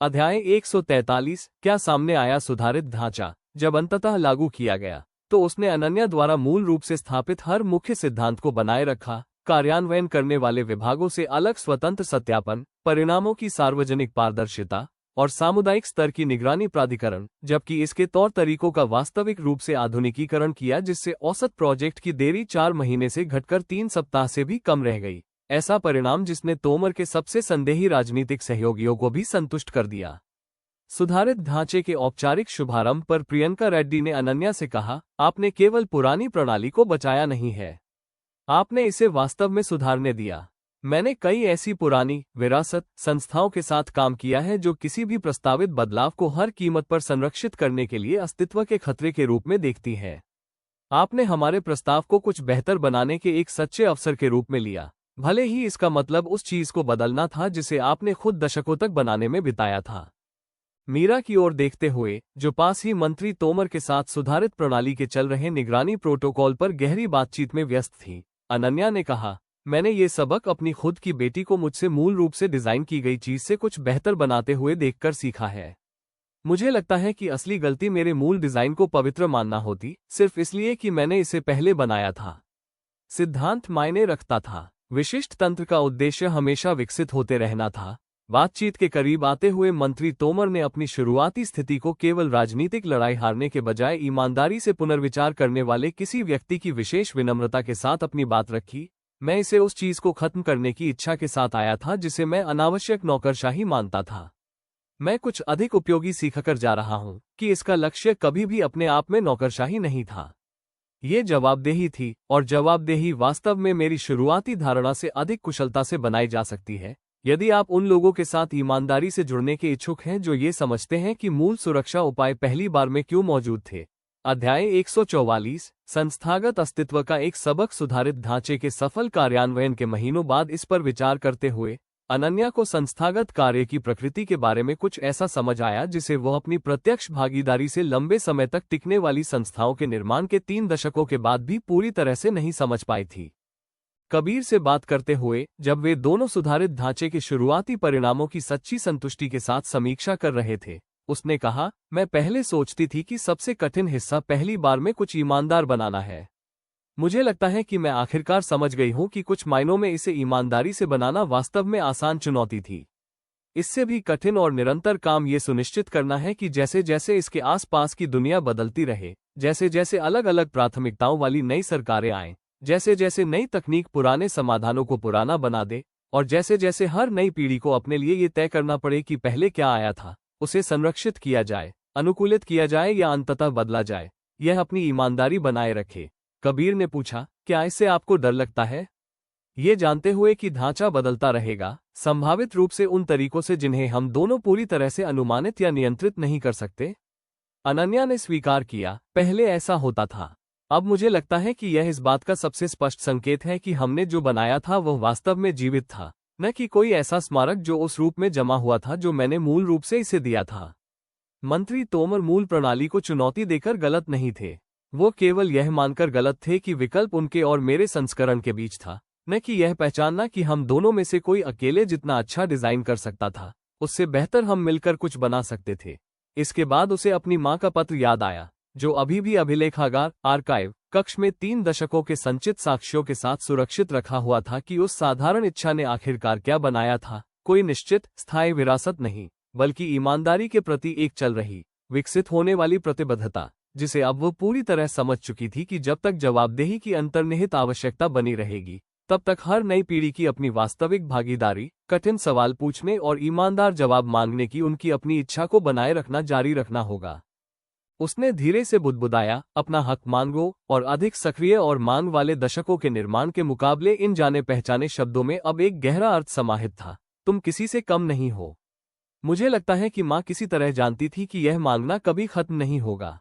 अध्याय 143, क्या सामने आया सुधारित ढांचा। जब अंततः लागू किया गया तो उसने अनन्या द्वारा मूल रूप से स्थापित हर मुख्य सिद्धांत को बनाए रखा, कार्यान्वयन करने वाले विभागों से अलग स्वतंत्र सत्यापन, परिणामों की सार्वजनिक पारदर्शिता और सामुदायिक स्तर की निगरानी प्राधिकरण, जबकि इसके तौर तरीकों का वास्तविक रूप से आधुनिकीकरण किया, जिससे औसत प्रोजेक्ट की देरी 4 महीने से घटकर 3 सप्ताह से भी कम रह गई। ऐसा परिणाम जिसने तोमर के सबसे संदेही राजनीतिक सहयोगियों को भी संतुष्ट कर दिया। सुधारित ढांचे के औपचारिक शुभारंभ पर प्रियंका रेड्डी ने अनन्या से कहा, आपने केवल पुरानी प्रणाली को बचाया नहीं है, आपने इसे वास्तव में सुधारने दिया। मैंने कई ऐसी पुरानी विरासत संस्थाओं के साथ काम किया है जो किसी भी प्रस्तावित बदलाव को हर कीमत पर संरक्षित करने के लिए अस्तित्व के खतरे के रूप में देखती है। आपने हमारे प्रस्ताव को कुछ बेहतर बनाने के एक सच्चे अवसर के रूप में लिया, भले ही इसका मतलब उस चीज को बदलना था जिसे आपने खुद दशकों तक बनाने में बिताया था। मीरा की ओर देखते हुए, जो पास ही मंत्री तोमर के साथ सुधारित प्रणाली के चल रहे निगरानी प्रोटोकॉल पर गहरी बातचीत में व्यस्त थी, अनन्या ने कहा, मैंने ये सबक अपनी खुद की बेटी को मुझसे मूल रूप से डिजाइन की गई चीज से कुछ बेहतर बनाते हुए देखकर सीखा है। मुझे लगता है कि असली गलती मेरे मूल डिजाइन को पवित्र मानना होती, सिर्फ इसलिए कि मैंने इसे पहले बनाया था। सिद्धांत मायने रखता था, विशिष्ट तंत्र का उद्देश्य हमेशा विकसित होते रहना था। बातचीत के करीब आते हुए मंत्री तोमर ने अपनी शुरुआती स्थिति को केवल राजनीतिक लड़ाई हारने के बजाय ईमानदारी से पुनर्विचार करने वाले किसी व्यक्ति की विशेष विनम्रता के साथ अपनी बात रखी। मैं इसे उस चीज को खत्म करने की इच्छा के साथ आया था जिसे मैं अनावश्यक नौकरशाही मानता था। मैं कुछ अधिक उपयोगी सीखकर जा रहा हूं कि इसका लक्ष्य कभी भी अपने आप में नौकरशाही नहीं था। ये जवाबदेही थी, और जवाबदेही वास्तव में मेरी शुरुआती धारणा से अधिक कुशलता से बनाई जा सकती है यदि आप उन लोगों के साथ ईमानदारी से जुड़ने के इच्छुक हैं जो ये समझते हैं कि मूल सुरक्षा उपाय पहली बार में क्यों मौजूद थे। अध्याय 144 संस्थागत अस्तित्व का एक सबक। सुधारित ढांचे के सफल कार्यान्वयन के महीनों बाद इस पर विचार करते हुए अनन्या को संस्थागत कार्य की प्रकृति के बारे में कुछ ऐसा समझ आया जिसे वह अपनी प्रत्यक्ष भागीदारी से लंबे समय तक टिकने वाली संस्थाओं के निर्माण के 3 दशकों के बाद भी पूरी तरह से नहीं समझ पाई थी। कबीर से बात करते हुए जब वे दोनों सुधारित ढांचे के शुरुआती परिणामों की सच्ची संतुष्टि के साथ समीक्षा कर रहे थे, उसने कहा, मैं पहले सोचती थी कि सबसे कठिन हिस्सा पहली बार में कुछ ईमानदार बनाना है। मुझे लगता है कि मैं आखिरकार समझ गई हूं कि कुछ मायनों में इसे ईमानदारी से बनाना वास्तव में आसान चुनौती थी। इससे भी कठिन और निरंतर काम ये सुनिश्चित करना है कि जैसे जैसे इसके आसपास की दुनिया बदलती रहे, जैसे जैसे अलग अलग प्राथमिकताओं वाली नई सरकारें आएं, जैसे जैसे नई तकनीक पुराने समाधानों को पुराना बना दे, और जैसे जैसे हर नई पीढ़ी को अपने लिए ये तय करना पड़े कि पहले क्या आया था, उसे संरक्षित किया जाए, अनुकूलित किया जाए या अंततः बदला जाए, यह अपनी ईमानदारी बनाए रखे। कबीर ने पूछा, क्या इससे आपको डर लगता है? ये जानते हुए कि ढांचा बदलता रहेगा, संभावित रूप से उन तरीकों से जिन्हें हम दोनों पूरी तरह से अनुमानित या नियंत्रित नहीं कर सकते। अनन्या ने स्वीकार किया, पहले ऐसा होता था। अब मुझे लगता है कि यह इस बात का सबसे स्पष्ट संकेत है कि हमने जो बनाया था वह वास्तव में जीवित था, न कि कोई ऐसा स्मारक जो उस रूप में जमा हुआ था जो मैंने मूल रूप से इसे दिया था। मंत्री तोमर मूल प्रणाली को चुनौती देकर गलत नहीं थे, वो केवल यह मानकर गलत थे कि विकल्प उनके और मेरे संस्करण के बीच था, न कि यह पहचानना कि हम दोनों में से कोई अकेले जितना अच्छा डिजाइन कर सकता था, उससे बेहतर हम मिलकर कुछ बना सकते थे। इसके बाद उसे अपनी मां का पत्र याद आया, जो अभी भी अभिलेखागार आर्काइव कक्ष में 3 दशकों के संचित साक्ष्यों के साथ सुरक्षित रखा हुआ था कि उस साधारण इच्छा ने आखिरकार क्या बनाया था। कोई निश्चित स्थायी विरासत नहीं, बल्कि ईमानदारी के प्रति एक चल रही विकसित होने वाली प्रतिबद्धता, जिसे अब वो पूरी तरह समझ चुकी थी कि जब तक जवाबदेही की अंतर्निहित आवश्यकता बनी रहेगी, तब तक हर नई पीढ़ी की अपनी वास्तविक भागीदारी, कठिन सवाल पूछने और ईमानदार जवाब मांगने की उनकी अपनी इच्छा को बनाए रखना जारी रखना होगा। उसने धीरे से बुदबुदाया, अपना हक मांगो, और अधिक सक्रिय और मांग वाले दशकों के निर्माण के मुकाबले इन जाने पहचाने शब्दों में अब एक गहरा अर्थ समाहित था, तुम किसी से कम नहीं हो। मुझे लगता है कि माँ किसी तरह जानती थी कि यह मांगना कभी खत्म नहीं होगा।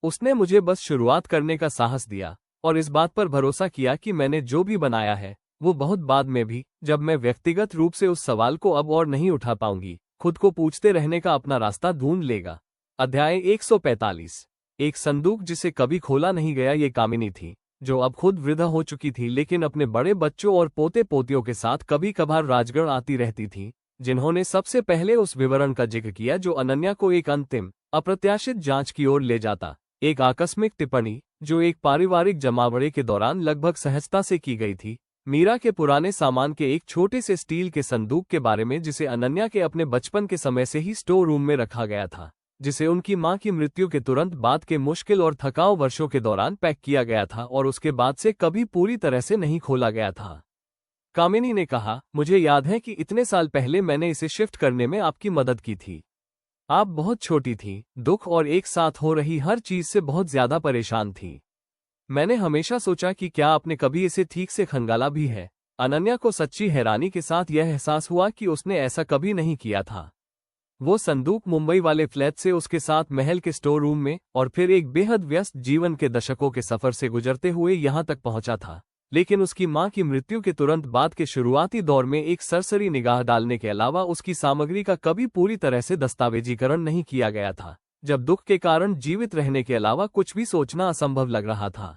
उसने मुझे बस शुरुआत करने का साहस दिया, और इस बात पर भरोसा किया कि मैंने जो भी बनाया है वो बहुत बाद में भी, जब मैं व्यक्तिगत रूप से उस सवाल को अब और नहीं उठा पाऊंगी, खुद को पूछते रहने का अपना रास्ता ढूंढ लेगा। अध्याय 145 एक संदूक जिसे कभी खोला नहीं गया। ये कामिनी थी, जो अब खुद वृद्ध हो चुकी थी, लेकिन अपने बड़े बच्चों और पोते पोतियों के साथ कभी कभार राजगढ़ आती रहती थी, जिन्होंने सबसे पहले उस विवरण का जिक्र किया जो अनन्या को एक अंतिम अप्रत्याशित जांच की ओर ले जाता। एक आकस्मिक टिप्पणी जो एक पारिवारिक जमावड़े के दौरान लगभग सहजता से की गई थी, मीरा के पुराने सामान के एक छोटे से स्टील के संदूक के बारे में जिसे अनन्या के अपने बचपन के समय से ही स्टोर रूम में रखा गया था, जिसे उनकी मां की मृत्यु के तुरंत बाद के मुश्किल और थकाऊ वर्षों के दौरान पैक किया गया था और उसके बाद से कभी पूरी तरह से नहीं खोला गया था। कामिनी ने कहा, मुझे याद है कि इतने साल पहले मैंने इसे शिफ्ट करने में आपकी मदद की थी। आप बहुत छोटी थी, दुख और एक साथ हो रही हर चीज से बहुत ज्यादा परेशान थी। मैंने हमेशा सोचा कि क्या आपने कभी इसे ठीक से खंगाला भी है। अनन्या को सच्ची हैरानी के साथ यह एहसास हुआ कि उसने ऐसा कभी नहीं किया था। वो संदूक मुंबई वाले फ्लैट से उसके साथ महल के स्टोर रूम में और फिर एक बेहद व्यस्त जीवन के दशकों के सफर से गुजरते हुए यहां तक पहुंचा था, लेकिन उसकी मां की मृत्यु के तुरंत बाद के शुरुआती दौर में एक सरसरी निगाह डालने के अलावा उसकी सामग्री का कभी पूरी तरह से दस्तावेजीकरण नहीं किया गया था, जब दुख के कारण जीवित रहने के अलावा कुछ भी सोचना असंभव लग रहा था।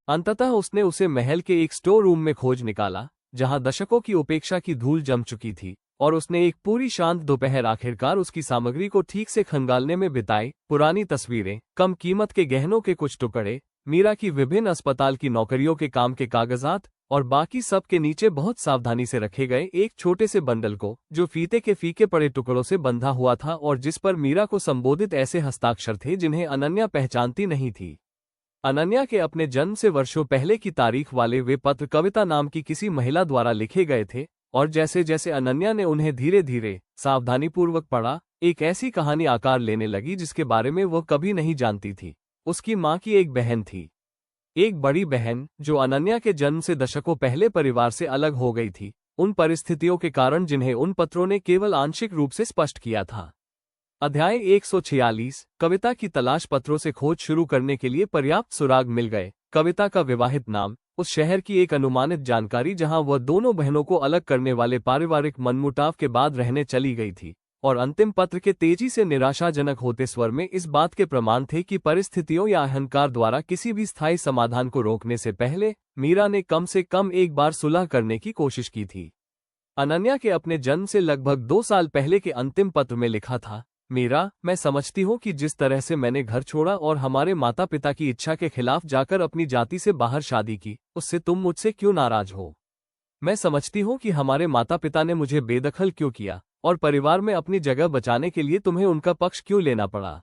अंततः उसने उसे महल के एक स्टोर रूम में खोज निकाला, जहां दशकों की उपेक्षा की धूल जम चुकी थी, और उसने एक पूरी शांत दोपहर आखिरकार उसकी सामग्री को ठीक से खंगालने में बिताई। पुरानी तस्वीरें, कम कीमत के गहनों के कुछ टुकड़े, मीरा की विभिन्न अस्पताल की नौकरियों के काम के कागजात और बाकी सब के नीचे बहुत सावधानी से रखे गए एक छोटे से बंडल को, जो फीते के फीके पड़े टुकड़ों से बंधा हुआ था और जिस पर मीरा को संबोधित ऐसे हस्ताक्षर थे जिन्हें अनन्या पहचानती नहीं थी। अनन्या के अपने जन्म से वर्षों पहले की तारीख वाले वे पत्र कविता नाम की किसी महिला द्वारा लिखे गए थे, और जैसे जैसे अनन्या ने उन्हें धीरे धीरे सावधानीपूर्वक पढ़ा, एक ऐसी कहानी आकार लेने लगी जिसके बारे में वह कभी नहीं जानती थी। उसकी मां की एक बहन थी, एक बड़ी बहन, जो अनन्या के जन्म से दशकों पहले परिवार से अलग हो गई थी, उन परिस्थितियों के कारण जिन्हें उन पत्रों ने केवल आंशिक रूप से स्पष्ट किया था। अध्याय 146, कविता की तलाश। पत्रों से खोज शुरू करने के लिए पर्याप्त सुराग मिल गए। कविता का विवाहित नाम, उस शहर की एक अनुमानित जानकारी जहां वह दोनों बहनों को अलग करने वाले पारिवारिक मनमुटाव के बाद रहने चली गई थी, और अंतिम पत्र के तेजी से निराशाजनक होते स्वर में इस बात के प्रमाण थे कि परिस्थितियों या अहंकार द्वारा किसी भी स्थायी समाधान को रोकने से पहले मीरा ने कम से कम एक बार सुलह करने की कोशिश की थी। अनन्या के अपने जन्म से लगभग 2 साल पहले के अंतिम पत्र में लिखा था, मीरा, मैं समझती हूँ कि जिस तरह से मैंने घर छोड़ा और हमारे माता पिता की इच्छा के खिलाफ जाकर अपनी जाति से बाहर शादी की, उससे तुम मुझसे क्यों नाराज हो। मैं समझती हूँ कि हमारे माता पिता ने मुझे बेदखल क्यों किया और परिवार में अपनी जगह बचाने के लिए तुम्हें उनका पक्ष क्यों लेना पड़ा।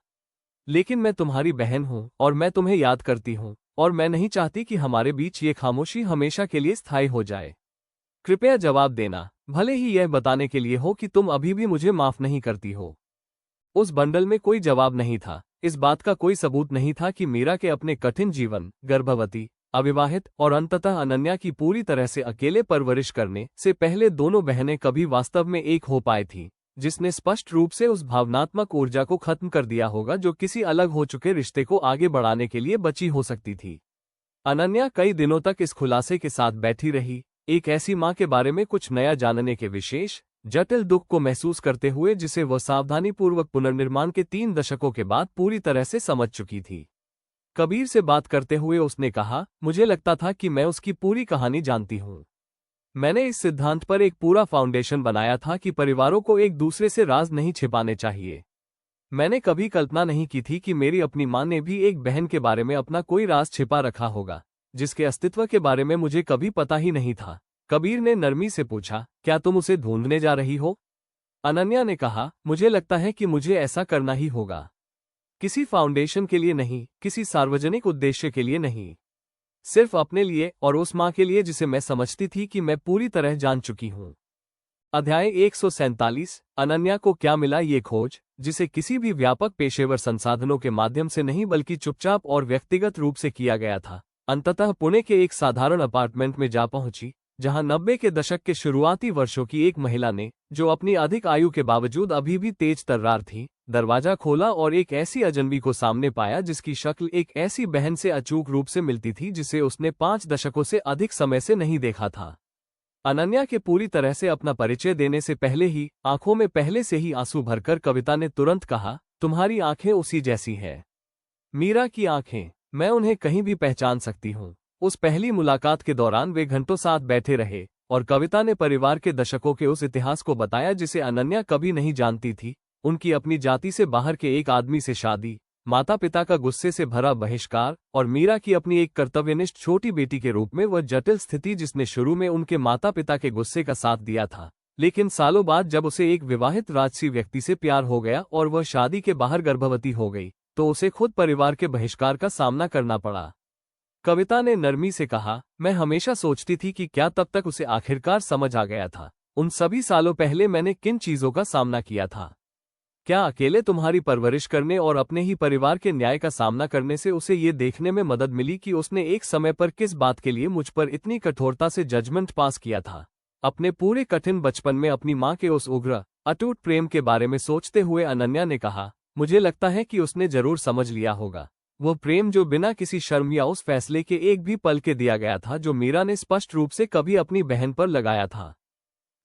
लेकिन मैं तुम्हारी बहन हूँ और मैं तुम्हें याद करती हूँ, और मैं नहीं चाहती कि हमारे बीच ये खामोशी हमेशा के लिए स्थायी हो जाए। कृपया जवाब देना, भले ही यह बताने के लिए हो कि तुम अभी भी मुझे माफ नहीं करती हो। उस बंडल में कोई जवाब नहीं था। इस बात का कोई सबूत नहीं था कि मीरा के अपने कठिन जीवन, गर्भवती, अविवाहित और अंततः अनन्या की पूरी तरह से अकेले परवरिश करने से पहले दोनों बहनें कभी वास्तव में एक हो पाई थी, जिसने स्पष्ट रूप से उस भावनात्मक ऊर्जा को खत्म कर दिया होगा जो किसी अलग हो चुके रिश्ते को आगे बढ़ाने के लिए बची हो सकती थी। अनन्या कई दिनों तक इस खुलासे के साथ बैठी रही, एक ऐसी मां के बारे में कुछ नया जानने के विशेष जटिल दुख को महसूस करते हुए जिसे वह सावधानीपूर्वक पुनर्निर्माण के 3 दशकों के बाद पूरी तरह से समझ चुकी थी। कबीर से बात करते हुए उसने कहा, मुझे लगता था कि मैं उसकी पूरी कहानी जानती हूँ। मैंने इस सिद्धांत पर एक पूरा फाउंडेशन बनाया था कि परिवारों को एक दूसरे से राज नहीं छिपाने चाहिए। मैंने कभी कल्पना नहीं की थी कि मेरी अपनी मां ने भी एक बहन के बारे में अपना कोई राज छिपा रखा होगा, जिसके अस्तित्व के बारे में मुझे कभी पता ही नहीं था। कबीर ने नरमी से पूछा, क्या तुम उसे ढूंढने जा रही हो? अनन्या ने कहा, मुझे लगता है कि मुझे ऐसा करना ही होगा। किसी फाउंडेशन के लिए नहीं, किसी सार्वजनिक उद्देश्य के लिए नहीं, सिर्फ अपने लिए और उस मां के लिए जिसे मैं समझती थी कि मैं पूरी तरह जान चुकी हूं। अध्याय 147, अनन्या को क्या मिला। ये खोज, जिसे किसी भी व्यापक पेशेवर संसाधनों के माध्यम से नहीं बल्कि चुपचाप और व्यक्तिगत रूप से किया गया था, अंततः पुणे के एक साधारण अपार्टमेंट में जा पहुंची, जहां 90 के दशक के शुरुआती वर्षों की एक महिला ने, जो अपनी अधिक आयु के बावजूद अभी भी तेज तर्रार थी, दरवाजा खोला और एक ऐसी अजनबी को सामने पाया जिसकी शक्ल एक ऐसी बहन से अचूक रूप से मिलती थी जिसे उसने 5 दशकों से अधिक समय से नहीं देखा था। अनन्या के पूरी तरह से अपना परिचय देने से पहले ही आंखों में पहले से ही आंसू भरकर कविता ने तुरंत कहा, तुम्हारी आंखें उसी जैसी हैं। मीरा की आंखें, मैं उन्हें कहीं भी पहचान सकती हूँ। उस पहली मुलाकात के दौरान वे घंटों साथ बैठे रहे और कविता ने परिवार के दशकों के उस इतिहास को बताया जिसे अनन्या कभी नहीं जानती थी। उनकी अपनी जाति से बाहर के एक आदमी से शादी, माता पिता का गुस्से से भरा बहिष्कार और मीरा की अपनी एक कर्तव्यनिष्ठ छोटी बेटी के रूप में वह जटिल स्थिति जिसने शुरू में उनके माता पिता के गुस्से का साथ दिया था, लेकिन सालों बाद जब उसे एक विवाहित राजसी व्यक्ति से प्यार हो गया और वह शादी के बाहर गर्भवती हो गई, तो उसे खुद परिवार के बहिष्कार का सामना करना पड़ा। कविता ने नरमी से कहा, मैं हमेशा सोचती थी कि क्या तब तक उसे आखिरकार समझ आ गया था उन सभी सालों पहले मैंने किन चीजों का सामना किया था। क्या अकेले तुम्हारी परवरिश करने और अपने ही परिवार के न्याय का सामना करने से उसे ये देखने में मदद मिली कि उसने एक समय पर किस बात के लिए मुझ पर इतनी कठोरता से जजमेंट पास किया था। अपने पूरे कठिन बचपन में अपनी माँ के उस उग्र अटूट प्रेम के बारे में सोचते हुए अनन्या ने कहा, मुझे लगता है कि उसने जरूर समझ लिया होगा। वह प्रेम जो बिना किसी शर्म या उस फैसले के एक भी पल के दिया गया था जो मीरा ने स्पष्ट रूप से कभी अपनी बहन पर लगाया था।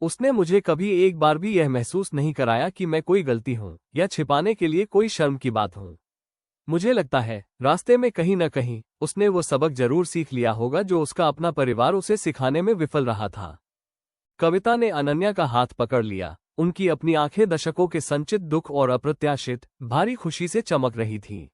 उसने मुझे कभी एक बार भी यह महसूस नहीं कराया कि मैं कोई गलती हूं या छिपाने के लिए कोई शर्म की बात हूं। मुझे लगता है रास्ते में कहीं न कहीं उसने वो सबक जरूर सीख लिया होगा जो उसका अपना परिवार उसे सिखाने में विफल रहा था। कविता ने अनन्या का हाथ पकड़ लिया। उनकी अपनी आंखें दशकों के संचित दुख और अप्रत्याशित भारी खुशी से चमक रही थीं।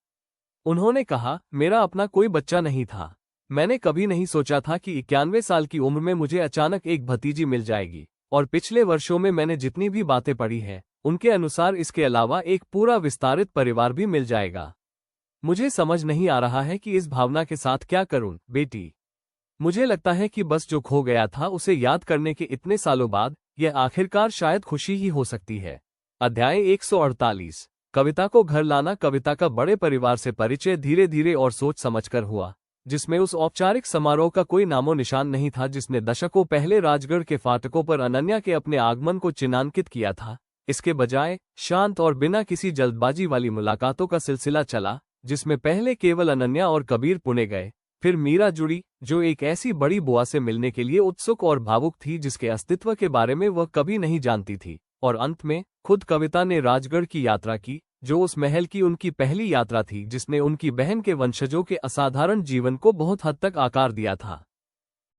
उन्होंने कहा, मेरा अपना कोई बच्चा नहीं था। मैंने कभी नहीं सोचा था कि 91 साल की उम्र में मुझे अचानक एक भतीजी मिल जाएगी, और पिछले वर्षों में मैंने जितनी भी बातें पढ़ी हैं, उनके अनुसार इसके अलावा एक पूरा विस्तारित परिवार भी मिल जाएगा। मुझे समझ नहीं आ रहा है कि इस भावना के साथ क्या करूं, बेटी। मुझे लगता है कि बस जो खो गया था उसे याद करने के इतने सालों बाद यह आखिरकार शायद खुशी ही हो सकती है। अध्याय 148। कविता को घर लाना। कविता का बड़े परिवार से परिचय धीरे धीरे और सोच समझकर हुआ, जिसमें उस औपचारिक समारोह का कोई नामो निशान नहीं था जिसने दशकों पहले राजगढ़ के फाटकों पर अनन्या के अपने आगमन को चिन्हांकित किया था। इसके बजाय शांत और बिना किसी जल्दबाजी वाली मुलाकातों का सिलसिला चला, जिसमें पहले केवल अनन्या और कबीर पुणे गए, फिर मीरा जुड़ी, जो एक ऐसी बड़ी बुआ से मिलने के लिए उत्सुक और भावुक थी जिसके अस्तित्व के बारे में वह कभी नहीं जानती थी, और अंत में खुद कविता ने राजगढ़ की यात्रा की, जो उस महल की उनकी पहली यात्रा थी जिसने उनकी बहन के वंशजों के असाधारण जीवन को बहुत हद तक आकार दिया था।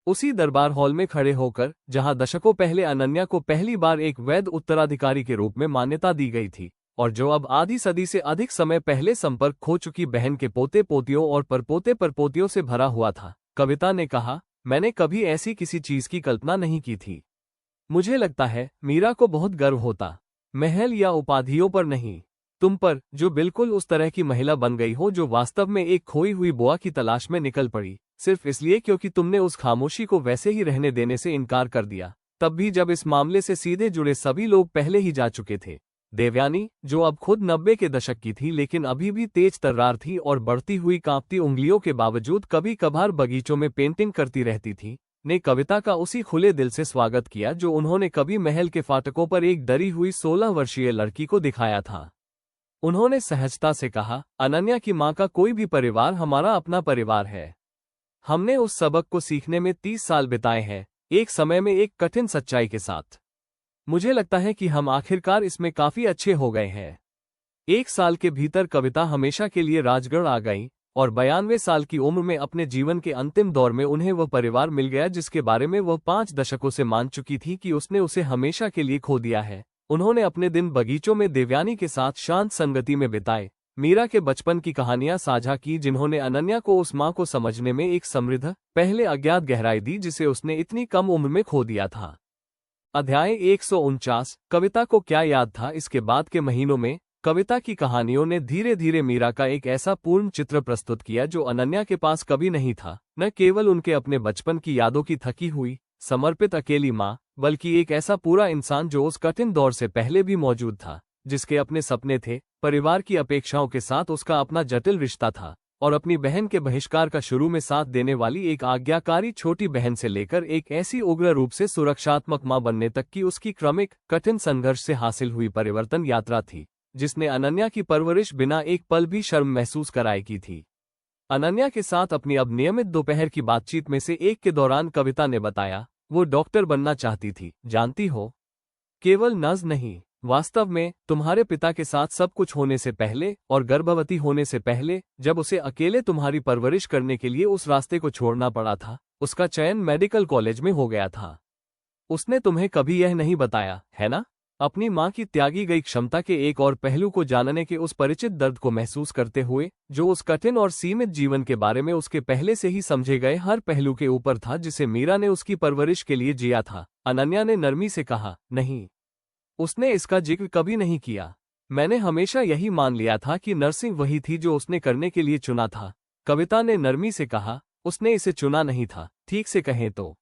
उसी दरबार हॉल में खड़े होकर, जहां दशकों पहले अनन्या को पहली बार एक वैध उत्तराधिकारी के रूप में मान्यता दी गई थी, और जो अब आधी सदी से अधिक समय पहले संपर्क खो चुकी बहन के पोते पोतियों और परपोते परपोतियों से भरा हुआ था, कविता ने कहा, मैंने कभी ऐसी किसी चीज की कल्पना नहीं की थी। मुझे लगता है मीरा को बहुत गर्व होता, महल या उपाधियों पर नहीं, तुम पर, जो बिल्कुल उस तरह की महिला बन गई हो जो वास्तव में एक खोई हुई बुआ की तलाश में निकल पड़ी, सिर्फ इसलिए क्योंकि तुमने उस खामोशी को वैसे ही रहने देने से इनकार कर दिया, तब भी जब इस मामले से सीधे जुड़े सभी लोग पहले ही जा चुके थे। देवयानी, जो अब खुद 90 के दशक की थी लेकिन अभी भी तेज तर्रार थी और बढ़ती हुई कांपती उंगलियों के बावजूद कभी कभार बगीचों में पेंटिंग करती रहती थी, ने कविता का उसी खुले दिल से स्वागत किया जो उन्होंने कभी महल के फाटकों पर एक डरी हुई 16 वर्षीय लड़की को दिखाया था। उन्होंने सहजता से कहा, अनन्या की माँ का कोई भी परिवार हमारा अपना परिवार है। हमने उस सबक को सीखने में 30 साल बिताए हैं, एक समय में एक कठिन सच्चाई के साथ। मुझे लगता है कि हम आखिरकार इसमें काफी अच्छे हो गए हैं। 1 साल के भीतर कविता हमेशा के लिए राजगढ़ आ गई, और 92 साल की उम्र में अपने जीवन के अंतिम दौर में उन्हें वह परिवार मिल गया जिसके बारे में वह 5 दशकों से मान चुकी थी कि उसने उसे हमेशा के लिए खो दिया है। उन्होंने अपने दिन बगीचों में देवयानी के साथ शांत संगति में बिताए, मीरा के बचपन की कहानियां साझा की जिन्होंने अनन्या को उस माँ को समझने में एक समृद्ध, पहले अज्ञात गहराई दी जिसे उसने इतनी कम उम्र में खो दिया था। अध्याय 149। कविता को क्या याद था। इसके बाद के महीनों में कविता की कहानियों ने धीरे धीरे मीरा का एक ऐसा पूर्ण चित्र प्रस्तुत किया जो अनन्या के पास कभी नहीं था, न केवल उनके अपने बचपन की यादों की थकी हुई समर्पित अकेली माँ, बल्कि एक ऐसा पूरा इंसान जो उस कठिन दौर से पहले भी मौजूद था, जिसके अपने सपने थे, परिवार की अपेक्षाओं के साथ उसका अपना जटिल रिश्ता था, और अपनी बहन के बहिष्कार का शुरू में साथ देने वाली एक आज्ञाकारी छोटी बहन से लेकर एक ऐसी उग्र रूप से सुरक्षात्मक मां बनने तक की उसकी क्रमिक कठिन संघर्ष से हासिल हुई परिवर्तन यात्रा थी, जिसने अनन्या की परवरिश बिना एक पल भी शर्म महसूस कराए की थी। अनन्या के साथ अपनी अब नियमित दोपहर की बातचीत में से एक के दौरान कविता ने बताया, वो डॉक्टर बनना चाहती थी, जानती हो, केवल नज़ नहीं, वास्तव में तुम्हारे पिता के साथ सब कुछ होने से पहले और गर्भवती होने से पहले, जब उसे अकेले तुम्हारी परवरिश करने के लिए उस रास्ते को छोड़ना पड़ा था, उसका चयन मेडिकल कॉलेज में हो गया था। उसने तुम्हें कभी यह नहीं बताया, है ना? अपनी माँ की त्यागी गई क्षमता के एक और पहलू को जानने के उस परिचित दर्द को महसूस करते हुए, जो उस कठिन और सीमित जीवन के बारे में उसके पहले से ही समझे गए हर पहलू के ऊपर था जिसे मीरा ने उसकी परवरिश के लिए जिया था, अनन्या ने नरमी से कहा, नहीं, उसने इसका जिक्र कभी नहीं किया। मैंने हमेशा यही मान लिया था कि नर्सिंग वही थी जो उसने करने के लिए चुना था। कविता ने नरमी से कहा, उसने इसे चुना नहीं था, ठीक से कहें तो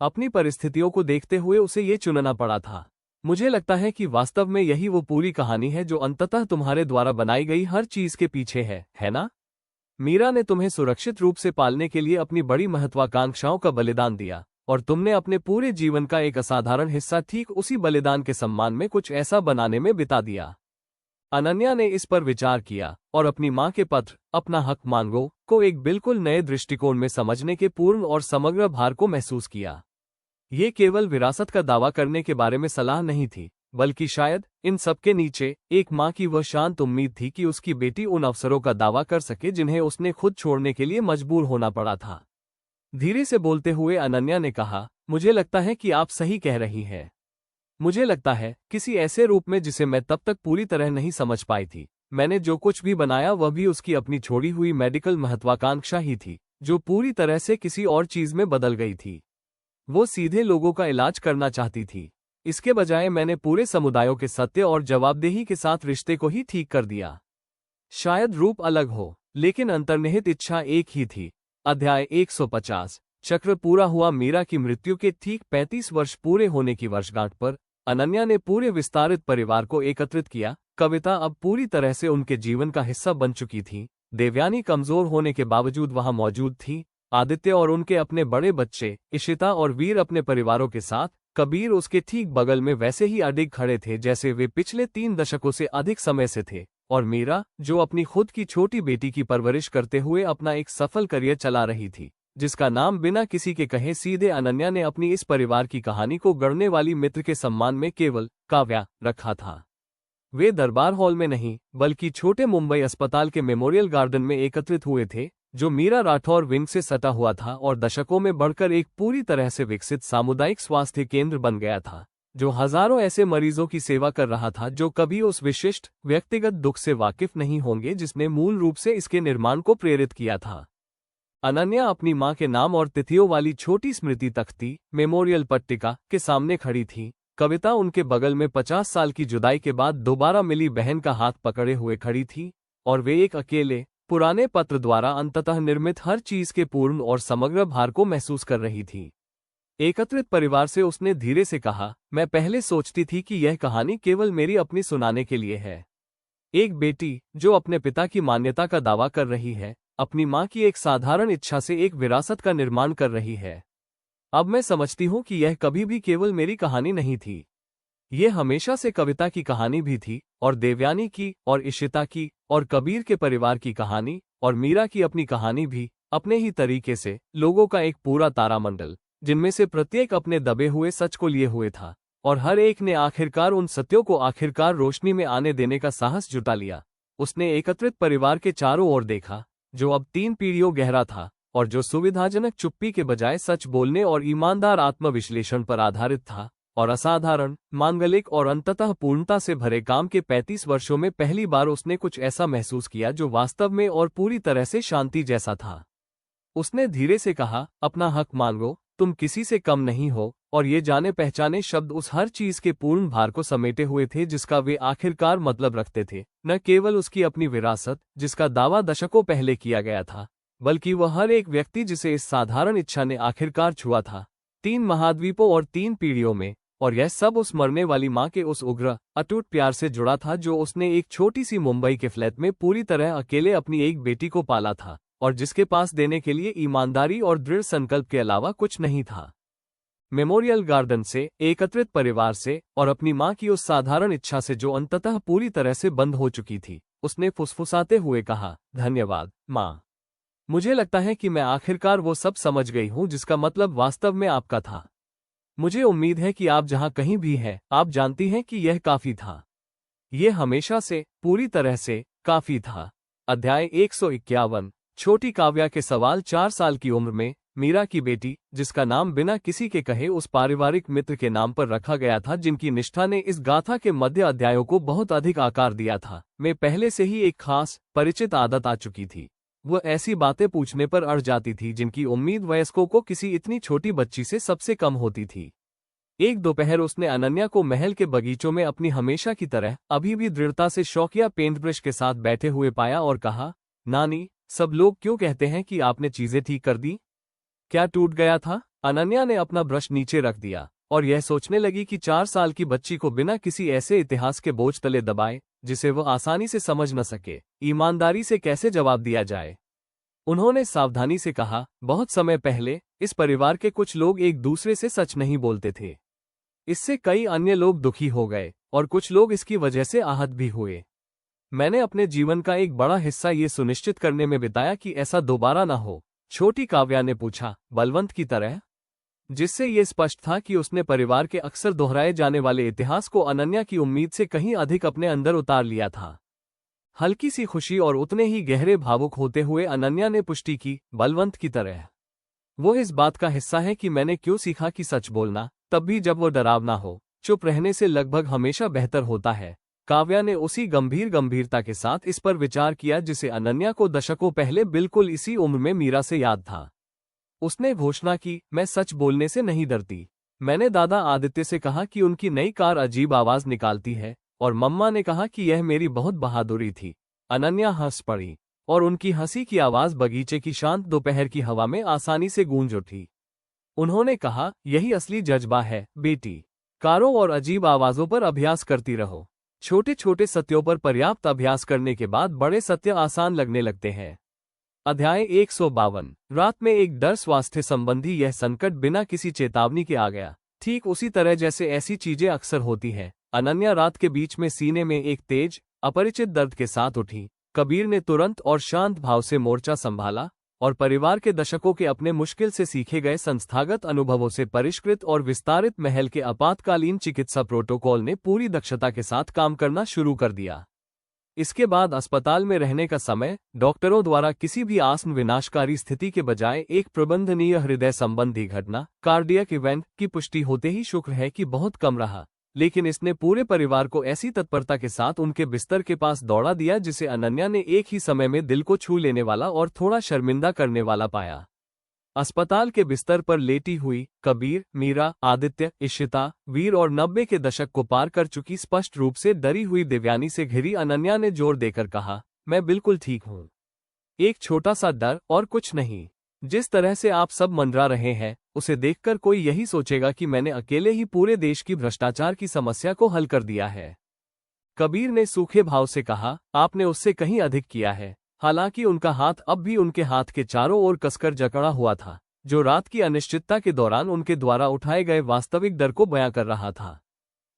अपनी परिस्थितियों को देखते हुए उसे ये चुनना पड़ा था। मुझे लगता है कि वास्तव में यही वो पूरी कहानी है जो अंततः तुम्हारे द्वारा बनाई गई हर चीज के पीछे है ना? मीरा ने तुम्हें सुरक्षित रूप से पालने के लिए अपनी बड़ी महत्वाकांक्षाओं का बलिदान दिया, और तुमने अपने पूरे जीवन का एक असाधारण हिस्सा ठीक उसी बलिदान के सम्मान में कुछ ऐसा बनाने में बिता दिया। अनन्या ने इस पर विचार किया और अपनी माँ के पत्र, अपना हक मांगो, को एक बिल्कुल नए दृष्टिकोण में समझने के पूर्ण और समग्र भार को महसूस किया। ये केवल विरासत का दावा करने के बारे में सलाह नहीं थी, बल्कि शायद इन सब के नीचे एक माँ की वह शांत उम्मीद थी कि उसकी बेटी उन अवसरों का दावा कर सके जिन्हें उसने खुद छोड़ने के लिए मजबूर होना पड़ा था। धीरे से बोलते हुए अनन्या ने कहा, मुझे लगता है कि आप सही कह रही हैं। मुझे लगता है, किसी ऐसे रूप में जिसे मैं तब तक पूरी तरह नहीं समझ पाई थी। मैंने जो कुछ भी बनाया वह भी उसकी अपनी छोड़ी हुई मेडिकल महत्वाकांक्षा ही थी, जो पूरी तरह से किसी और चीज में बदल गई थी। वो सीधे लोगों का इलाज करना चाहती थी। इसके बजाय मैंने पूरे समुदायों के सत्य और जवाबदेही के साथ रिश्ते को ही ठीक कर दिया। शायद रूप अलग हो, लेकिन अंतर्निहित इच्छा एक ही थी। अध्याय 150। चक्र पूरा हुआ। मीरा की मृत्यु के ठीक 35 वर्ष पूरे होने की वर्षगांठ पर अनन्या ने पूरे विस्तारित परिवार को एकत्रित किया। कविता अब पूरी तरह से उनके जीवन का हिस्सा बन चुकी थी। देवयानी कमजोर होने के बावजूद वहां मौजूद थी। आदित्य और उनके अपने बड़े बच्चे इशिता और वीर अपने परिवारों के साथ, कबीर उसके ठीक बगल में वैसे ही अडिग खड़े थे जैसे वे पिछले 3 दशकों से अधिक समय से थे, और मीरा, जो अपनी खुद की छोटी बेटी की परवरिश करते हुए अपना एक सफल करियर चला रही थी, जिसका नाम बिना किसी के कहे सीधे अनन्या ने अपनी इस परिवार की कहानी को गढ़ने वाली मित्र के सम्मान में केवल काव्या रखा था। वे दरबार हॉल में नहीं, बल्कि छोटे मुंबई अस्पताल के मेमोरियल गार्डन में एकत्रित हुए थे, जो मीरा राठौर विंग से सटा हुआ था और दशकों में बढ़कर एक पूरी तरह से विकसित सामुदायिक स्वास्थ्य केंद्र बन गया था, जो हजारों ऐसे मरीजों की सेवा कर रहा था जो कभी उस विशिष्ट व्यक्तिगत दुख से वाकिफ नहीं होंगे जिसने मूल रूप से इसके निर्माण को प्रेरित किया था। अनन्या अपनी मां के नाम और तिथियों वाली छोटी स्मृति तख्ती, मेमोरियल पट्टिका, के सामने खड़ी थी। कविता उनके बगल में 50 साल की जुदाई के बाद दोबारा मिली बहन का हाथ पकड़े हुए खड़ी थी, और वे एक अकेले पुराने पत्र द्वारा अंततः निर्मित हर चीज के पूर्ण और समग्र भार को महसूस कर रही थी। एकत्रित परिवार से उसने धीरे से कहा, मैं पहले सोचती थी कि यह कहानी केवल मेरी अपनी सुनाने के लिए है। एक बेटी जो अपने पिता की मान्यता का दावा कर रही है, अपनी मां की एक साधारण इच्छा से एक विरासत का निर्माण कर रही है। अब मैं समझती हूं कि यह कभी भी केवल मेरी कहानी नहीं थी। ये हमेशा से कविता की कहानी भी थी, और देवयानी की, और इशिता की, और कबीर के परिवार की कहानी, और मीरा की अपनी कहानी भी, अपने ही तरीके से, लोगों का एक पूरा तारामंडल, जिनमें से प्रत्येक अपने दबे हुए सच को लिए हुए था, और हर एक ने आखिरकार उन सत्यों को आखिरकार रोशनी में आने देने का साहस जुटा लिया। उसने एकत्रित परिवार के चारों ओर देखा, जो अब 3 पीढ़ियों गहरा था, और जो सुविधाजनक चुप्पी के बजाय सच बोलने और ईमानदार आत्मविश्लेषण पर आधारित था, और असाधारण, मांगलिक और अंततः पूर्णता से भरे काम के 35 वर्षों में पहली बार उसने कुछ ऐसा महसूस किया जो वास्तव में और पूरी तरह से शांति जैसा था। उसने धीरे से कहा, अपना हक मांगो, तुम किसी से कम नहीं हो, और ये जाने पहचाने शब्द उस हर चीज के पूर्ण भार को समेटे हुए थे जिसका वे आखिरकार मतलब रखते थे, न केवल उसकी अपनी विरासत, जिसका दावा दशकों पहले किया गया था, बल्कि वह हर एक व्यक्ति जिसे इस साधारण इच्छा ने आखिरकार छुआ था, 3 महाद्वीपों और 3 पीढ़ियों में, और यह सब उस मरने वाली मां के उस उग्र, अटूट प्यार से जुड़ा था जो उसने एक छोटी सी मुंबई के फ्लैट में पूरी तरह अकेले अपनी एक बेटी को पाला था, और जिसके पास देने के लिए ईमानदारी और दृढ़ संकल्प के अलावा कुछ नहीं था। मेमोरियल गार्डन से, एकत्रित परिवार से, और अपनी मां की उस साधारण इच्छा से जो अंततः पूरी तरह से बंद हो चुकी थी, उसने फुसफुसाते हुए कहा, धन्यवाद मां। मुझे लगता है कि मैं आखिरकार वो सब समझ गई हूं जिसका मतलब वास्तव में आपका था। मुझे उम्मीद है कि आप जहां कहीं भी हैं, आप जानती हैं कि यह काफी था। ये हमेशा से, पूरी तरह से, काफी था। अध्याय 151। छोटी काव्या के सवाल। 4 साल की उम्र में मीरा की बेटी, जिसका नाम बिना किसी के कहे उस पारिवारिक मित्र के नाम पर रखा गया था जिनकी निष्ठा ने इस गाथा के मध्य अध्यायों को बहुत अधिक आकार दिया था, में पहले से ही एक खास परिचित आदत आ चुकी थी। वह ऐसी बातें पूछने पर अड़ जाती थी जिनकी उम्मीद वयस्कों को किसी इतनी छोटी बच्ची से सबसे कम होती थी। एक दोपहर उसने अनन्या को महल के बगीचों में अपनी हमेशा की तरह अभी भी दृढ़ता से शौकिया पेंट ब्रश के साथ बैठे हुए पाया और कहा, नानी, सब लोग क्यों कहते हैं कि आपने चीजें ठीक कर दी? क्या टूट गया था? अनन्या ने अपना ब्रश नीचे रख दिया और यह सोचने लगी कि 4 साल की बच्ची को बिना किसी ऐसे इतिहास के बोझ तले दबाए जिसे वह आसानी से समझ न सके, ईमानदारी से कैसे जवाब दिया जाए। उन्होंने सावधानी से कहा, बहुत समय पहले इस परिवार के कुछ लोग एक दूसरे से सच नहीं बोलते थे। इससे कई अन्य लोग दुखी हो गए और कुछ लोग इसकी वजह से आहत भी हुए। मैंने अपने जीवन का एक बड़ा हिस्सा ये सुनिश्चित करने में बिताया कि ऐसा दोबारा न हो। छोटी काव्या ने पूछा, बलवंत की तरह? जिससे ये स्पष्ट था कि उसने परिवार के अक्सर दोहराए जाने वाले इतिहास को अनन्या की उम्मीद से कहीं अधिक अपने अंदर उतार लिया था। हल्की सी खुशी और उतने ही गहरे भावुक होते हुए अनन्या ने पुष्टि की, बलवंत की तरह। वो इस बात का हिस्सा है कि मैंने क्यों सीखा कि सच बोलना, तब भी जब वो डरावना हो, चुप रहने से लगभग हमेशा बेहतर होता है। काव्या ने उसी गंभीरता के साथ इस पर विचार किया जिसे अनन्या को दशकों पहले बिल्कुल इसी उम्र में मीरा से याद था। उसने घोषणा की, मैं सच बोलने से नहीं डरती। मैंने दादा आदित्य से कहा कि उनकी नई कार अजीब आवाज निकालती है और मम्मा ने कहा कि यह मेरी बहुत बहादुरी थी। अनन्या हंस पड़ी और उनकी हंसी की आवाज बगीचे की शांत दोपहर की हवा में आसानी से गूंज उठी। उन्होंने कहा, यही असली जज्बा है बेटी। कारों और अजीब आवाजों पर अभ्यास करती रहो। छोटे छोटे सत्यों पर पर्याप्त अभ्यास करने के बाद बड़े सत्य आसान लगने लगते हैं। अध्याय 152। रात में एक डर, स्वास्थ्य संबंधी यह संकट बिना किसी चेतावनी के आ गया, ठीक उसी तरह जैसे ऐसी चीजें अक्सर होती हैं। अनन्या रात के बीच में सीने में एक तेज अपरिचित दर्द के साथ उठी। कबीर ने तुरंत और शांत भाव से मोर्चा संभाला और परिवार के दशकों के अपने मुश्किल से सीखे गए संस्थागत अनुभवों से परिष्कृत और विस्तारित महल के आपातकालीन चिकित्सा प्रोटोकॉल ने पूरी दक्षता के साथ काम करना शुरू कर दिया। इसके बाद अस्पताल में रहने का समय डॉक्टरों द्वारा किसी भी आसन विनाशकारी स्थिति के बजाय एक प्रबंधनीय हृदय संबंधी घटना, कार्डियक इवेंट की पुष्टि होते ही शुक्र है कि बहुत कम रहा, लेकिन इसने पूरे परिवार को ऐसी तत्परता के साथ उनके बिस्तर के पास दौड़ा दिया जिसे अनन्या ने एक ही समय में दिल को छू लेने वाला और थोड़ा शर्मिंदा करने वाला पाया। अस्पताल के बिस्तर पर लेटी हुई कबीर, मीरा, आदित्य, इशिता, वीर और 90 के दशक को पार कर चुकी स्पष्ट रूप से डरी हुई देवयानी से घिरी अनन्या ने जोर देकर कहा, मैं बिल्कुल ठीक हूँ। एक छोटा सा डर और कुछ नहीं। जिस तरह से आप सब मंडरा रहे हैं, उसे देखकर कोई यही सोचेगा कि मैंने अकेले ही पूरे देश की भ्रष्टाचार की समस्या को हल कर दिया है। कबीर ने सूखे भाव से कहा, आपने उससे कहीं अधिक किया है। हालांकि उनका हाथ अब भी उनके हाथ के चारों ओर कसकर जकड़ा हुआ था, जो रात की अनिश्चितता के दौरान उनके द्वारा उठाए गए वास्तविक डर को बयां कर रहा था।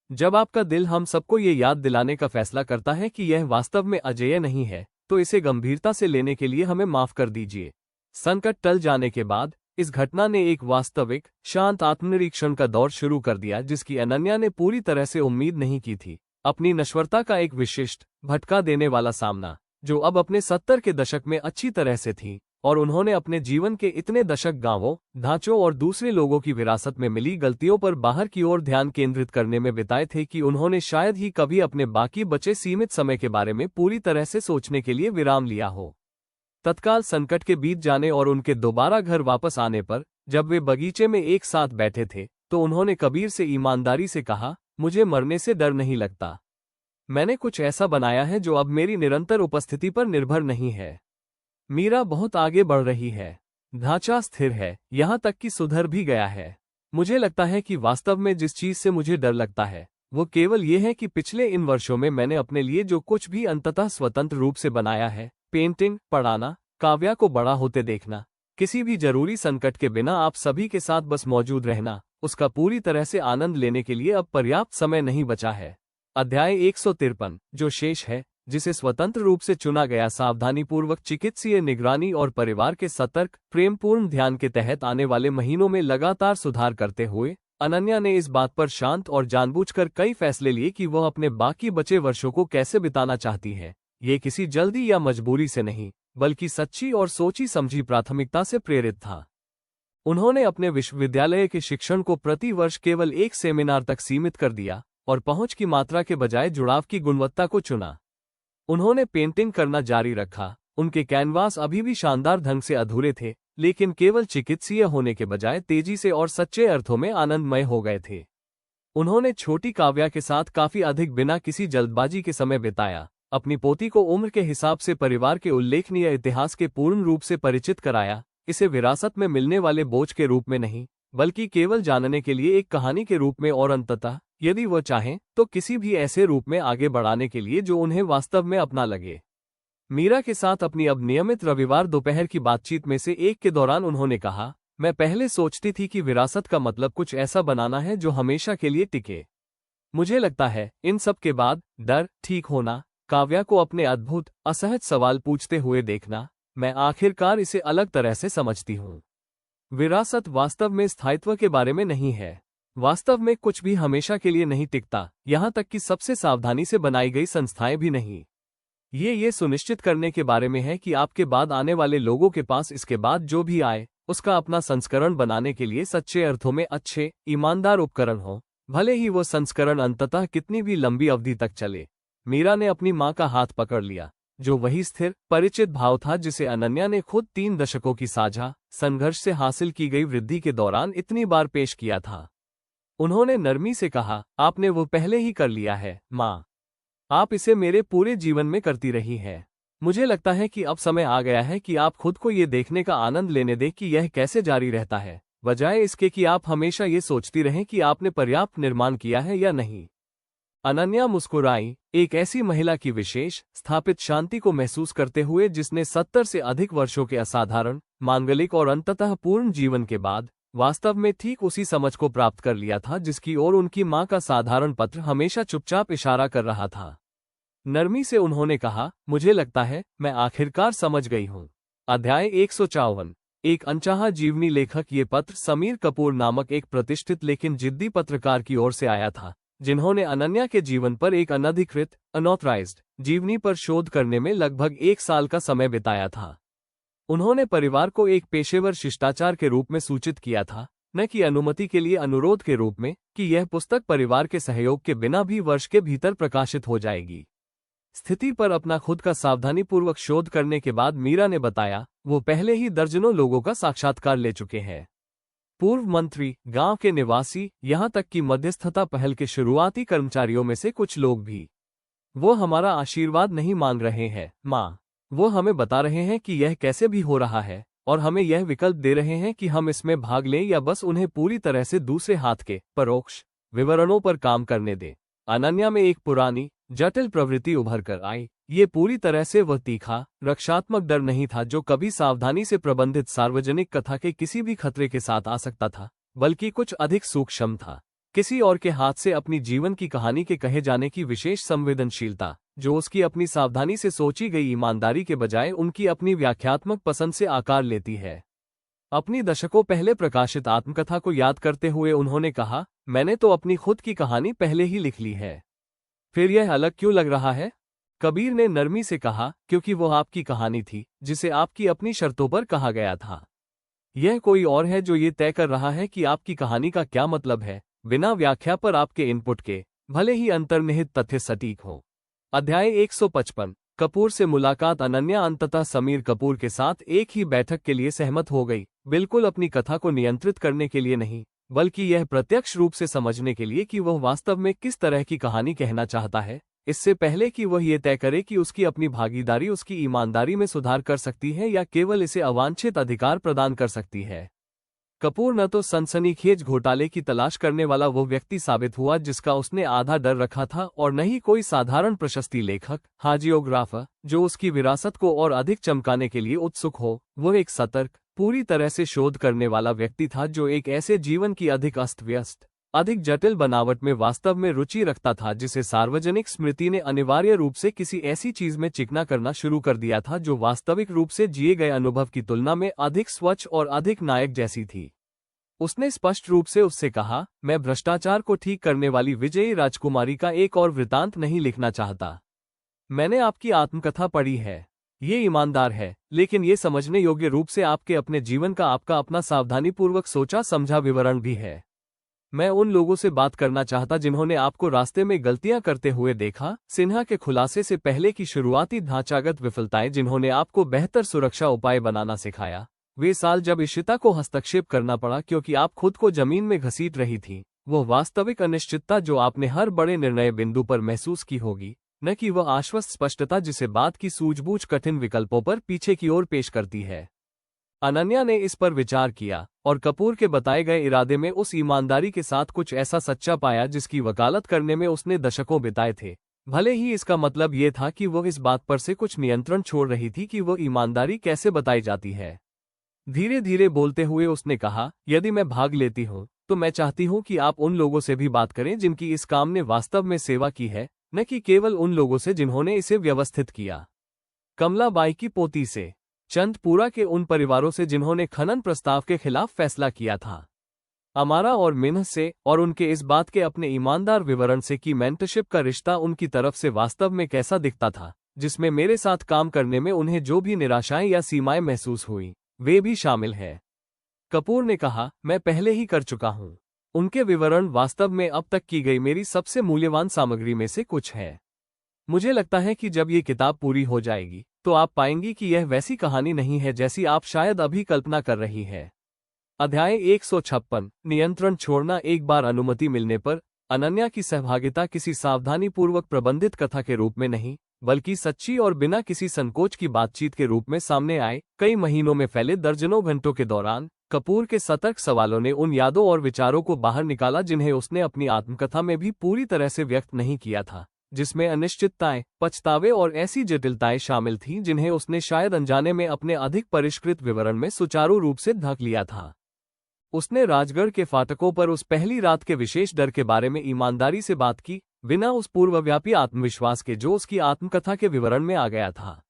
जब आपका दिल हम सबको ये याद दिलाने का फैसला करता है कि यह वास्तव में अजेय नहीं है, तो इसे गंभीरता से लेने के लिए हमें माफ कर दीजिए। संकट टल जाने के बाद इस घटना ने एक वास्तविक, शांत आत्मनिरीक्षण का दौर शुरू कर दिया जिसकी अनन्या ने पूरी तरह से उम्मीद नहीं की थी। अपनी नश्वरता का एक विशिष्ट, भटका देने वाला सामना, जो अब अपने 70 के दशक में अच्छी तरह से थी, और उन्होंने अपने जीवन के इतने दशक गांवों, ढांचों और दूसरे लोगों की विरासत में मिली गलतियों पर बाहर की ओर ध्यान केंद्रित करने में बिताए थे कि उन्होंने शायद ही कभी अपने बाकी बचे सीमित समय के बारे में पूरी तरह से सोचने के लिए विराम लिया हो। तत्काल संकट के बीत जाने और उनके दोबारा घर वापस आने पर, जब वे बगीचे में एक साथ बैठे थे, तो उन्होंने कबीर से ईमानदारी से कहा, मुझे मरने से डर नहीं लगता। मैंने कुछ ऐसा बनाया है जो अब मेरी निरंतर उपस्थिति पर निर्भर नहीं है। मीरा बहुत आगे बढ़ रही है, ढांचा स्थिर है, यहां तक कि सुधर भी गया है। मुझे लगता है कि वास्तव में जिस चीज से मुझे डर लगता है वो केवल ये है कि पिछले इन वर्षों में मैंने अपने लिए जो कुछ भी अंततः स्वतंत्र रूप से बनाया है, पेंटिंग, पढ़ाना, काव्या को बड़ा होते देखना, किसी भी जरूरी संकट के बिना आप सभी के साथ बस मौजूद रहना, उसका पूरी तरह से आनंद लेने के लिए अब पर्याप्त समय नहीं बचा है। अध्याय 153, जो शेष है, जिसे स्वतंत्र रूप से चुना गया, सावधानीपूर्वक चिकित्सीय निगरानी और परिवार के सतर्क, प्रेमपूर्ण ध्यान के तहत आने वाले महीनों में लगातार सुधार करते हुए, अनन्या ने इस बात पर शांत और जानबूझकर कई फैसले लिए कि वह अपने बाकी बचे वर्षों को कैसे बिताना चाहती है। ये किसी जल्दी या मजबूरी से नहीं, बल्कि सच्ची और सोची समझी प्राथमिकता से प्रेरित था। उन्होंने अपने विश्वविद्यालय के शिक्षण को प्रति वर्ष केवल एक सेमिनार तक सीमित कर दिया और पहुंच की मात्रा के बजाय जुड़ाव की गुणवत्ता को चुना। उन्होंने पेंटिंग करना जारी रखा। उनके कैनवास अभी भी शानदार ढंग से अधूरे थे, लेकिन केवल चिकित्सीय होने के बजाय तेजी से और सच्चे अर्थों में आनंदमय हो गए थे। उन्होंने छोटी काव्या के साथ काफी अधिक बिना किसी जल्दबाजी के समय बिताया, अपनी पोती को उम्र के हिसाब से परिवार के उल्लेखनीय इतिहास के पूर्ण रूप से परिचित कराया, इसे विरासत में मिलने वाले बोझ के रूप में नहीं, बल्कि केवल जानने के लिए एक कहानी के रूप में, और अंततः यदि वह चाहें तो किसी भी ऐसे रूप में आगे बढ़ाने के लिए जो उन्हें वास्तव में अपना लगे। मीरा के साथ अपनी अब नियमित रविवार दोपहर की बातचीत में से एक के दौरान उन्होंने कहा, मैं पहले सोचती थी कि विरासत का मतलब कुछ ऐसा बनाना है जो हमेशा के लिए टिके। मुझे लगता है इन सब के बाद डर, ठीक होना, काव्या को अपने अद्भुत असहज सवाल पूछते हुए देखना, मैं आखिरकार इसे अलग तरह से समझती हूँ। विरासत वास्तव में स्थायित्व के बारे में नहीं है। वास्तव में कुछ भी हमेशा के लिए नहीं टिकता, यहाँ तक कि सबसे सावधानी से बनाई गई संस्थाएं भी नहीं। ये सुनिश्चित करने के बारे में है कि आपके बाद आने वाले लोगों के पास इसके बाद जो भी आए उसका अपना संस्करण बनाने के लिए सच्चे अर्थों में अच्छे, ईमानदार उपकरण हो, भले ही वो संस्करण अंततः कितनी भी लंबी अवधि तक चले। मीरा ने अपनी माँ का हाथ पकड़ लिया, जो वही स्थिर, परिचित भाव था जिसे अनन्या ने खुद 3 दशकों की साझा संघर्ष से हासिल की गई वृद्धि के दौरान इतनी बार पेश किया था। उन्होंने नरमी से कहा, आपने वो पहले ही कर लिया है माँ। आप इसे मेरे पूरे जीवन में करती रही हैं। मुझे लगता है कि अब समय आ गया है कि आप खुद को ये देखने का आनंद लेने दें कि यह कैसे जारी रहता है, बजाय इसके कि आप हमेशा ये सोचती रहें कि आपने पर्याप्त निर्माण किया है या नहीं। अनन्या मुस्कुराई, एक ऐसी महिला की विशेष स्थापित शांति को महसूस करते हुए जिसने 70 से अधिक वर्षों के असाधारण, मांगलिक और अंततः पूर्ण जीवन के बाद वास्तव में ठीक उसी समझ को प्राप्त कर लिया था जिसकी ओर उनकी माँ का साधारण पत्र हमेशा चुपचाप इशारा कर रहा था। नरमी से उन्होंने कहा, मुझे लगता है मैं आखिरकार समझ गई हूँ। अध्याय 154। एक अनचाहा जीवनी लेखक। ये पत्र समीर कपूर नामक एक प्रतिष्ठित लेकिन जिद्दी पत्रकार की ओर से आया था, जिन्होंने अनन्या के जीवन पर एक अनधिकृत अनऑथराइज्ड जीवनी पर शोध करने में लगभग 1 साल का समय बिताया था। उन्होंने परिवार को एक पेशेवर शिष्टाचार के रूप में सूचित किया था, न कि अनुमति के लिए अनुरोध के रूप में, कि यह पुस्तक परिवार के सहयोग के बिना भी वर्ष के भीतर प्रकाशित हो जाएगी। स्थिति पर अपना खुद का सावधानीपूर्वक शोध करने के बाद मीरा ने बताया, वो पहले ही दर्जनों लोगों का साक्षात्कार ले चुके हैं। पूर्व मंत्री, गांव के निवासी, यहां तक कि मध्यस्थता पहल के शुरुआती कर्मचारियों में से कुछ लोग भी। वो हमारा आशीर्वाद नहीं मांग रहे हैं माँ, वो हमें बता रहे हैं कि यह कैसे भी हो रहा है, और हमें यह विकल्प दे रहे हैं कि हम इसमें भाग लें या बस उन्हें पूरी तरह से दूसरे हाथ के परोक्ष विवरणों पर काम करने दें। अनन्या में एक पुरानी जटिल प्रवृत्ति उभर कर आई। ये पूरी तरह से वह तीखा, रक्षात्मक डर नहीं था जो कभी सावधानी से प्रबंधित सार्वजनिक कथा के किसी भी खतरे के साथ आ सकता था, बल्कि कुछ अधिक सूक्ष्म था। किसी और के हाथ से अपनी जीवन की कहानी के कहे जाने की विशेष संवेदनशीलता, जो उसकी अपनी सावधानी से सोची गई ईमानदारी के बजाय उनकी अपनी व्याख्यात्मक पसंद से आकार लेती है। अपनी दशकों पहले प्रकाशित आत्मकथा को याद करते हुए उन्होंने कहा, मैंने तो अपनी खुद की कहानी पहले ही लिख ली है। फिर यह अलग क्यों लग रहा है? कबीर ने नरमी से कहा, क्योंकि वो आपकी कहानी थी, जिसे आपकी अपनी शर्तों पर कहा गया था। यह कोई और है जो ये तय कर रहा है कि आपकी कहानी का क्या मतलब है, बिना व्याख्या पर आपके इनपुट के, भले ही अंतर्निहित तथ्य सटीक हो। अध्याय 155। कपूर से मुलाकात। अनन्या अंततः समीर कपूर के साथ एक ही बैठक के लिए सहमत हो गई, बिल्कुल अपनी कथा को नियंत्रित करने के लिए नहीं, बल्कि यह प्रत्यक्ष रूप से समझने के लिए कि वह वास्तव में किस तरह की कहानी कहना चाहता है, इससे पहले कि वह ये तय करे कि उसकी अपनी भागीदारी उसकी ईमानदारी में सुधार कर सकती है या केवल इसे अवांछित अधिकार प्रदान कर सकती है। कपूर न तो सनसनीखेज घोटाले की तलाश करने वाला वो व्यक्ति साबित हुआ जिसका उसने आधा डर रखा था, और न ही कोई साधारण प्रशस्ति लेखक, हाजियोग्राफर, जो उसकी विरासत को और अधिक चमकाने के लिए उत्सुक हो। वह एक सतर्क, पूरी तरह से शोध करने वाला व्यक्ति था जो एक ऐसे जीवन की अधिक अस्त व्यस्त, अधिक जटिल बनावट में वास्तव में रुचि रखता था जिसे सार्वजनिक स्मृति ने अनिवार्य रूप से किसी ऐसी चीज में चिकना करना शुरू कर दिया था जो वास्तविक रूप से जिए गए अनुभव की तुलना में अधिक स्वच्छ और अधिक नायक जैसी थी। उसने स्पष्ट रूप से उससे कहा, मैं भ्रष्टाचार को ठीक करने वाली विजयी राजकुमारी का एक और वृतांत नहीं लिखना चाहता। मैंने आपकी आत्मकथा पढ़ी है। ये ईमानदार है, लेकिन ये समझने योग्य रूप से आपके अपने जीवन का आपका अपना सावधानीपूर्वक सोचा समझा विवरण भी है। मैं उन लोगों से बात करना चाहता जिन्होंने आपको रास्ते में गलतियां करते हुए देखा, सिन्हा के खुलासे से पहले की शुरुआती ढांचागत विफलताएं जिन्होंने आपको बेहतर सुरक्षा उपाय बनाना सिखाया, वे साल जब इशिता को हस्तक्षेप करना पड़ा क्योंकि आप खुद को जमीन में घसीट रही थी, वह वास्तविक अनिश्चितता जो आपने हर बड़े निर्णय बिंदु पर महसूस की होगी, न कि वह आश्वस्त स्पष्टता जिसे बात की सूझबूझ कठिन विकल्पों पर पीछे की ओर पेश करती है। अनन्या ने इस पर विचार किया और कपूर के बताए गए इरादे में उस ईमानदारी के साथ कुछ ऐसा सच्चा पाया जिसकी वकालत करने में उसने दशकों बिताए थे। भले ही इसका मतलब ये था कि वह इस बात पर से कुछ नियंत्रण छोड़ रही थी कि वह ईमानदारी कैसे बताई जाती है। धीरे धीरे बोलते हुए उसने कहा, यदि मैं भाग लेती हूँ तो मैं चाहती हूँ कि आप उन लोगों से भी बात करें जिनकी इस काम ने वास्तव में सेवा की है, न कि केवल उन लोगों से जिन्होंने इसे व्यवस्थित किया। कमलाबाई की पोती से, चंदपुरा के उन परिवारों से जिन्होंने खनन प्रस्ताव के खिलाफ फैसला किया था, अमारा और मिन्ह से, और उनके इस बात के अपने ईमानदार विवरण से कि मेंटरशिप का रिश्ता उनकी तरफ से वास्तव में कैसा दिखता था, जिसमें मेरे साथ काम करने में उन्हें जो भी निराशाएं या सीमाएं महसूस हुई वे भी शामिल है। कपूर ने कहा, मैं पहले ही कर चुका हूं। उनके विवरण वास्तव में अब तक की गई मेरी सबसे मूल्यवान सामग्री में से कुछ है। मुझे लगता है कि जब ये किताब पूरी हो जाएगी तो आप पाएंगी कि यह वैसी कहानी नहीं है जैसी आप शायद अभी कल्पना कर रही है। अध्याय 156, नियंत्रण छोड़ना। एक बार अनुमति मिलने पर अनन्या की सहभागिता किसी सावधानीपूर्वक प्रबंधित कथा के रूप में नहीं, बल्कि सच्ची और बिना किसी संकोच की बातचीत के रूप में सामने आए। कई महीनों में फैले दर्जनों घंटों के दौरान कपूर के सतर्क सवालों ने उन यादों और विचारों को बाहर निकाला जिन्हें उसने अपनी आत्मकथा में भी पूरी तरह से व्यक्त नहीं किया था, जिसमें अनिश्चितताएं, पछतावे और ऐसी जटिलताएं शामिल थीं जिन्हें उसने शायद अनजाने में अपने अधिक परिष्कृत विवरण में सुचारू रूप से ढक लिया था। उसने राजगढ़ के फाटकों पर उस पहली रात के विशेष डर के बारे में ईमानदारी से बात की, बिना उस पूर्वव्यापी आत्मविश्वास के जो उसकी आत्मकथा के विवरण में आ गया था।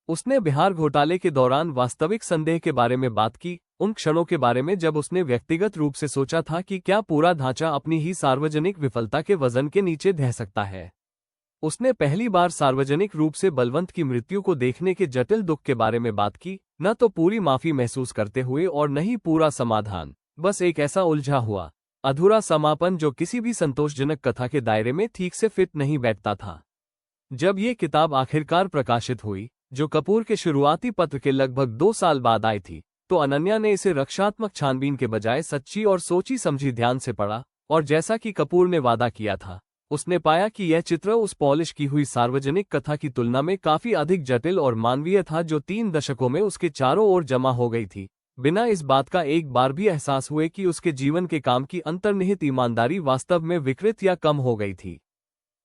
उसने बिहार घोटाले के दौरान वास्तविक संदेह के बारे में बात की, उन क्षणों के बारे में जब उसने व्यक्तिगत रूप से सोचा था कि क्या पूरा ढांचा अपनी ही सार्वजनिक विफलता के वजन के नीचे ढह सकता है। उसने पहली बार सार्वजनिक रूप से बलवंत की मृत्यु को देखने के जटिल दुख के बारे में बात की, न तो पूरी माफी महसूस करते हुए और न ही पूरा समाधान, बस एक ऐसा उलझा हुआ अधूरा समापन जो किसी भी संतोषजनक कथा के दायरे में ठीक से फिट नहीं बैठता था। जब ये किताब आखिरकार प्रकाशित हुई, जो कपूर के शुरुआती पत्र के लगभग 2 साल बाद आई थी, तो अनन्या ने इसे रक्षात्मक छानबीन के बजाय सच्ची और सोची समझी ध्यान से पढ़ा, और जैसा कि कपूर ने वादा किया था, उसने पाया कि यह चित्र उस पॉलिश की हुई सार्वजनिक कथा की तुलना में काफी अधिक जटिल और मानवीय था जो 3 दशकों में उसके चारों ओर जमा हो गई थी, बिना इस बात का एक बार भी एहसास हुए कि उसके जीवन के काम की अंतर्निहित ईमानदारी वास्तव में विकृत या कम हो गई थी।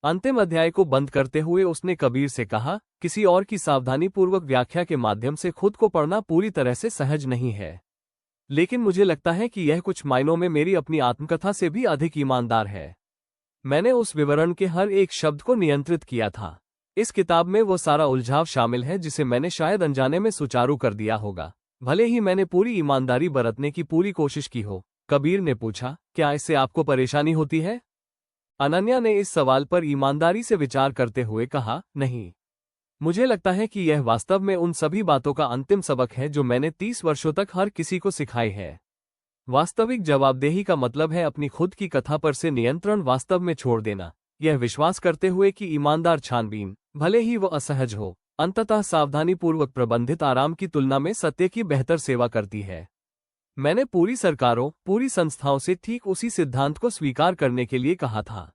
अंतिम अध्याय को बंद करते हुए उसने कबीर से कहा, किसी और की सावधानीपूर्वक व्याख्या के माध्यम से खुद को पढ़ना पूरी तरह से सहज नहीं है, लेकिन मुझे लगता है कि यह कुछ मायनों में मेरी अपनी आत्मकथा से भी अधिक ईमानदार है। मैंने उस विवरण के हर एक शब्द को नियंत्रित किया था। इस किताब में वो सारा उलझाव शामिल है जिसे मैंने शायद अनजाने में सुचारू कर दिया होगा, भले ही मैंने पूरी ईमानदारी बरतने की पूरी कोशिश की हो। कबीर ने पूछा, क्या इससे आपको परेशानी होती है? अनन्या ने इस सवाल पर ईमानदारी से विचार करते हुए कहा, नहीं। मुझे लगता है कि यह वास्तव में उन सभी बातों का अंतिम सबक है जो मैंने 30 वर्षों तक हर किसी को सिखाई है। वास्तविक जवाबदेही का मतलब है अपनी खुद की कथा पर से नियंत्रण वास्तव में छोड़ देना, यह विश्वास करते हुए कि ईमानदार छानबीन, भले ही वह असहज हो, अंततः सावधानीपूर्वक प्रबंधित आराम की तुलना में सत्य की बेहतर सेवा करती है। मैंने पूरी सरकारों, पूरी संस्थाओं से ठीक उसी सिद्धांत को स्वीकार करने के लिए कहा था।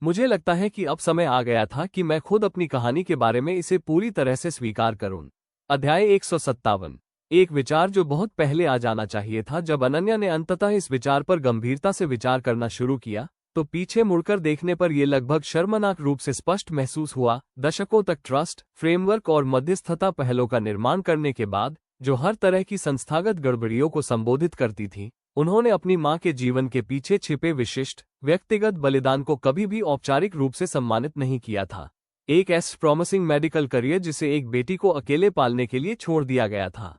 मुझे लगता है कि अब समय आ गया था कि मैं खुद अपनी कहानी के बारे में इसे पूरी तरह से स्वीकार करूं। अध्याय 157, एक विचार जो बहुत पहले आ जाना चाहिए था। जब अनन्या ने अंततः इस विचार पर गंभीरता से विचार करना शुरू किया, तो पीछे मुड़कर देखने पर यह लगभग शर्मनाक रूप से स्पष्ट महसूस हुआ। दशकों तक ट्रस्ट, फ्रेमवर्क और मध्यस्थता पहलों का निर्माण करने के बाद, जो हर तरह की संस्थागत गड़बड़ियों को संबोधित करती थी, उन्होंने अपनी मां के जीवन के पीछे छिपे विशिष्ट व्यक्तिगत बलिदान को कभी भी औपचारिक रूप से सम्मानित नहीं किया था। एक प्रॉमिसिंग मेडिकल करियर जिसे एक बेटी को अकेले पालने के लिए छोड़ दिया गया था।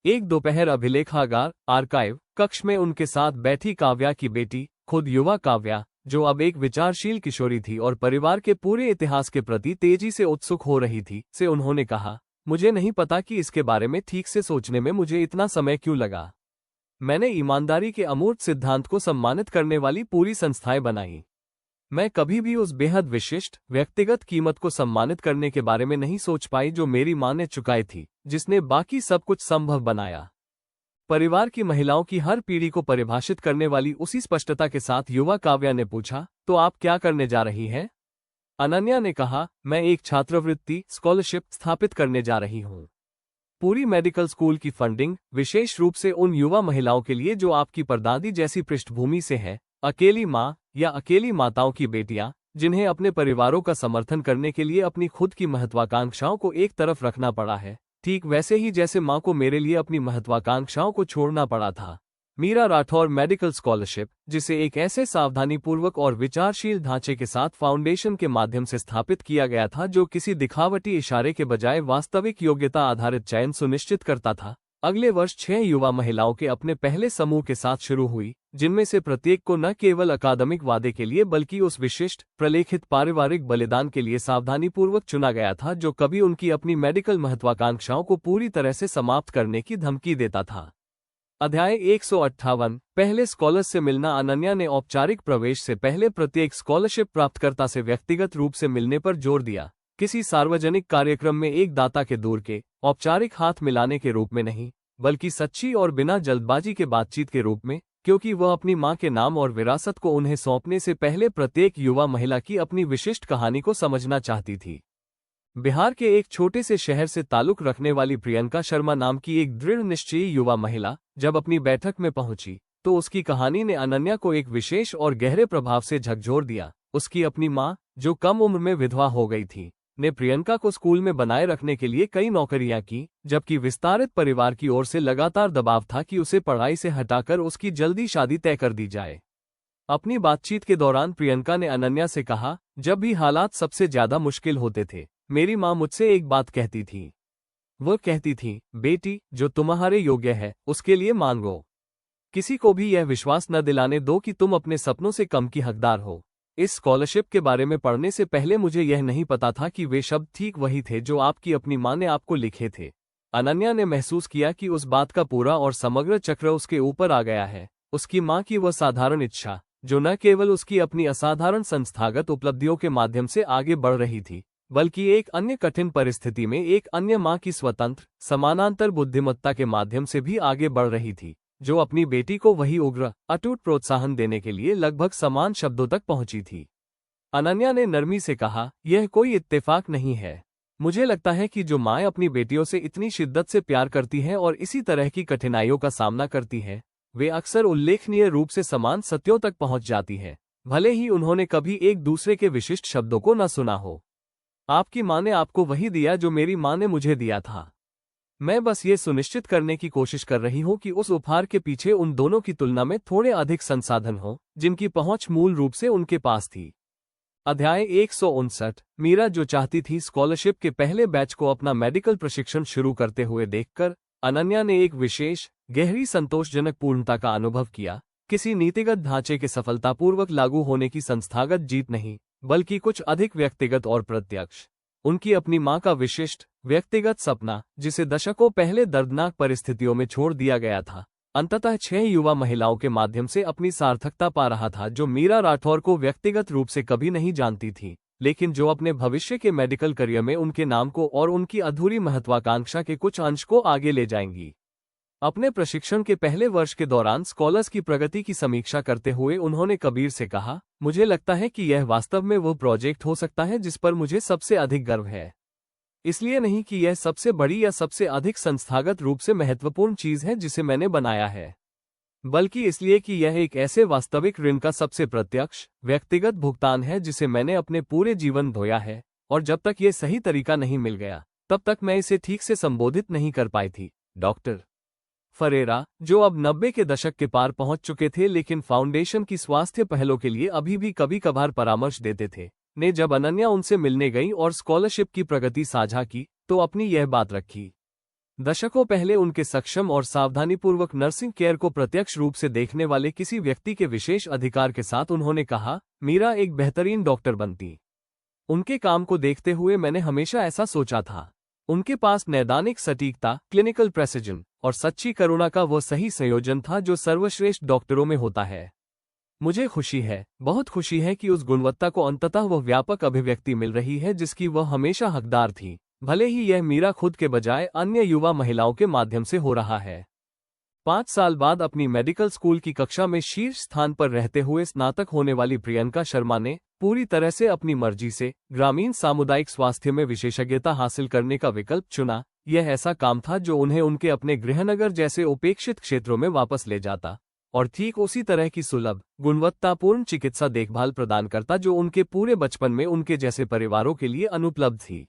एक दोपहर अभिलेखागार आर्काइव कक्ष में उनके साथ बैठी काव्या की बेटी, खुद युवा काव्या, जो अब एक विचारशील किशोरी थी और परिवार के पूरे इतिहास के प्रति तेजी से उत्सुक हो रही थी, से उन्होंने कहा, मुझे नहीं पता कि इसके बारे में ठीक से सोचने में मुझे इतना समय क्यों लगा। मैंने ईमानदारी के अमूर्त सिद्धांत को सम्मानित करने वाली पूरी संस्थाएं बनाई। मैं कभी भी उस बेहद विशिष्ट व्यक्तिगत कीमत को सम्मानित करने के बारे में नहीं सोच पाई जो मेरी मां ने चुकाई थी, जिसने बाकी सब कुछ संभव बनाया। परिवार की महिलाओं की हर पीढ़ी को परिभाषित करने वाली उसी स्पष्टता के साथ युवा काव्या ने पूछा, तो आप क्या करने जा रही हैं? अनन्या ने कहा, मैं एक छात्रवृत्ति स्कॉलरशिप स्थापित करने जा रही हूं। पूरी मेडिकल स्कूल की फंडिंग विशेष रूप से उन युवा महिलाओं के लिए जो आपकी परदादी जैसी पृष्ठभूमि से है, अकेली मां या अकेली माताओं की बेटियां, जिन्हें अपने परिवारों का समर्थन करने के लिए अपनी खुद की महत्वाकांक्षाओं को एक तरफ रखना पड़ा है, ठीक वैसे ही जैसे मां को मेरे लिए अपनी महत्वाकांक्षाओं को छोड़ना पड़ा था। मीरा राठौर मेडिकल स्कॉलरशिप, जिसे एक ऐसे सावधानीपूर्वक और विचारशील ढांचे के साथ फाउंडेशन के माध्यम से स्थापित किया गया था जो किसी दिखावटी इशारे के बजाय वास्तविक योग्यता आधारित चयन सुनिश्चित करता था, अगले वर्ष 6 युवा महिलाओं के अपने पहले समूह के साथ शुरू हुई, जिनमें से प्रत्येक को न केवल अकादमिक वादे के लिए बल्कि उस विशिष्ट प्रलेखित पारिवारिक बलिदान के लिए सावधानीपूर्वक चुना गया था जो कभी उनकी अपनी मेडिकल महत्वाकांक्षाओं को पूरी तरह से समाप्त करने की धमकी देता था। अध्याय 158 पहले स्कॉलर्स से मिलना। अनन्या ने औपचारिक प्रवेश से पहले प्रत्येक स्कॉलरशिप प्राप्तकर्ता से व्यक्तिगत रूप से मिलने पर जोर दिया, किसी सार्वजनिक कार्यक्रम में एक दाता के दूर के औपचारिक हाथ मिलाने के रूप में नहीं, बल्कि सच्ची और बिना जल्दबाजी के बातचीत के रूप में, क्योंकि वह अपनी मां के नाम और विरासत को उन्हें सौंपने से पहले प्रत्येक युवा महिला की अपनी विशिष्ट कहानी को समझना चाहती थी। बिहार के एक छोटे से शहर से ताल्लुक रखने वाली प्रियंका शर्मा नाम की एक दृढ़ निश्चयी युवा महिला जब अपनी बैठक में पहुंची तो उसकी कहानी ने अनन्या को एक विशेष और गहरे प्रभाव से झकझोर दिया। उसकी अपनी मां, जो कम उम्र में विधवा हो गई थी, ने प्रियंका को स्कूल में बनाए रखने के लिए कई नौकरियां की, जबकि विस्तारित परिवार की ओर से लगातार दबाव था कि उसे पढ़ाई से हटाकर उसकी जल्दी शादी तय कर दी जाए। अपनी बातचीत के दौरान प्रियंका ने अनन्या से कहा, जब भी हालात सबसे ज्यादा मुश्किल होते थे, मेरी मां मुझसे एक बात कहती थी। वो कहती थी, बेटी, जो तुम्हारे योग्य है उसके लिए मांगो। किसी को भी यह विश्वास न दिलाने दो कि तुम अपने सपनों से कम की हकदार हो। इस स्कॉलरशिप के बारे में पढ़ने से पहले मुझे यह नहीं पता था कि वे शब्द ठीक वही थे जो आपकी अपनी मां ने आपको लिखे थे। अनन्या ने महसूस किया कि उस बात का पूरा और समग्र चक्र उसके ऊपर आ गया है। उसकी मां की वह साधारण इच्छा, जो न केवल उसकी अपनी असाधारण संस्थागत उपलब्धियों के माध्यम से आगे बढ़ रही थी, बल्कि एक अन्य कठिन परिस्थिति में एक अन्य मां की स्वतंत्र समानांतर बुद्धिमत्ता के माध्यम से भी आगे बढ़ रही थी, जो अपनी बेटी को वही उग्र अटूट प्रोत्साहन देने के लिए लगभग समान शब्दों तक पहुंची थी। अनन्या ने नरमी से कहा, यह कोई इत्तेफाक नहीं है। मुझे लगता है कि जो माएं अपनी बेटियों से इतनी शिद्दत से प्यार करती हैं और इसी तरह की कठिनाइयों का सामना करती हैं, वे अक्सर उल्लेखनीय रूप से समान सत्यों तक पहुंच जाती हैं, भले ही उन्होंने कभी एक दूसरे के विशिष्ट शब्दों को न सुना हो। आपकी मां ने आपको वही दिया जो मेरी मां ने मुझे दिया था। मैं बस ये सुनिश्चित करने की कोशिश कर रही हूं कि उस उपहार के पीछे उन दोनों की तुलना में थोड़े अधिक संसाधन हो जिनकी पहुंच मूल रूप से उनके पास थी। अध्याय 159 मीरा, जो चाहती थी स्कॉलरशिप के पहले बैच को अपना मेडिकल प्रशिक्षण शुरू करते हुए देखकर अनन्या ने एक विशेष गहरी संतोषजनक पूर्णता का अनुभव किया। किसी नीतिगत ढांचे के सफलतापूर्वक लागू होने की संस्थागत जीत नहीं, बल्कि कुछ अधिक व्यक्तिगत और प्रत्यक्ष। उनकी अपनी मां का विशिष्ट व्यक्तिगत सपना, जिसे दशकों पहले दर्दनाक परिस्थितियों में छोड़ दिया गया था, अंततः 6 युवा महिलाओं के माध्यम से अपनी सार्थकता पा रहा था, जो मीरा राठौर को व्यक्तिगत रूप से कभी नहीं जानती थी, लेकिन जो अपने भविष्य के मेडिकल करियर में उनके नाम को और उनकी अधूरी महत्वाकांक्षा के कुछ अंश को आगे ले जाएंगी। अपने प्रशिक्षण के पहले वर्ष के दौरान स्कॉलर्स की प्रगति की समीक्षा करते हुए उन्होंने कबीर से कहा, मुझे लगता है कि यह वास्तव में वो प्रोजेक्ट हो सकता है जिस पर मुझे सबसे अधिक गर्व है। इसलिए नहीं कि यह सबसे बड़ी या सबसे अधिक संस्थागत रूप से महत्वपूर्ण चीज है जिसे मैंने बनाया है, बल्कि इसलिए कि यह एक ऐसे वास्तविक ऋण का सबसे प्रत्यक्ष व्यक्तिगत भुगतान है जिसे मैंने अपने पूरे जीवन ढोया है, और जब तक यह सही तरीका नहीं मिल गया तब तक मैं इसे ठीक से संबोधित नहीं कर पाई थी। डॉक्टर फरेरा, जो अब 90 के दशक के पार पहुंच चुके थे लेकिन फाउंडेशन की स्वास्थ्य पहलों के लिए अभी भी कभी कभार परामर्श देते थे, ने जब अनन्या उनसे मिलने गई और स्कॉलरशिप की प्रगति साझा की तो अपनी यह बात रखी। दशकों पहले उनके सक्षम और सावधानीपूर्वक नर्सिंग केयर को प्रत्यक्ष रूप से देखने वाले किसी व्यक्ति के विशेष अधिकार के साथ उन्होंने कहा, मीरा एक बेहतरीन डॉक्टर बनती। उनके काम को देखते हुए मैंने हमेशा ऐसा सोचा था। उनके पास नैदानिक सटीकता, क्लिनिकल प्रेसिजन और सच्ची करुणा का वो सही संयोजन था जो सर्वश्रेष्ठ डॉक्टरों में होता है। मुझे खुशी है, बहुत खुशी है कि उस गुणवत्ता को अंततः वह व्यापक अभिव्यक्ति मिल रही है जिसकी वह हमेशा हकदार थी, भले ही यह मीरा खुद के बजाय अन्य युवा महिलाओं के माध्यम से हो रहा है। 5 साल बाद अपनी मेडिकल स्कूल की कक्षा में शीर्ष स्थान पर रहते हुए स्नातक होने वाली प्रियंका शर्मा ने पूरी तरह से अपनी मर्जी से ग्रामीण सामुदायिक स्वास्थ्य में विशेषज्ञता हासिल करने का विकल्प चुना। यह ऐसा काम था जो उन्हें उनके अपने गृहनगर जैसे उपेक्षित क्षेत्रों में वापस ले जाता और ठीक उसी तरह की सुलभ, गुणवत्तापूर्ण चिकित्सा देखभाल प्रदान करता जो उनके पूरे बचपन में उनके जैसे परिवारों के लिए अनुपलब्ध थी।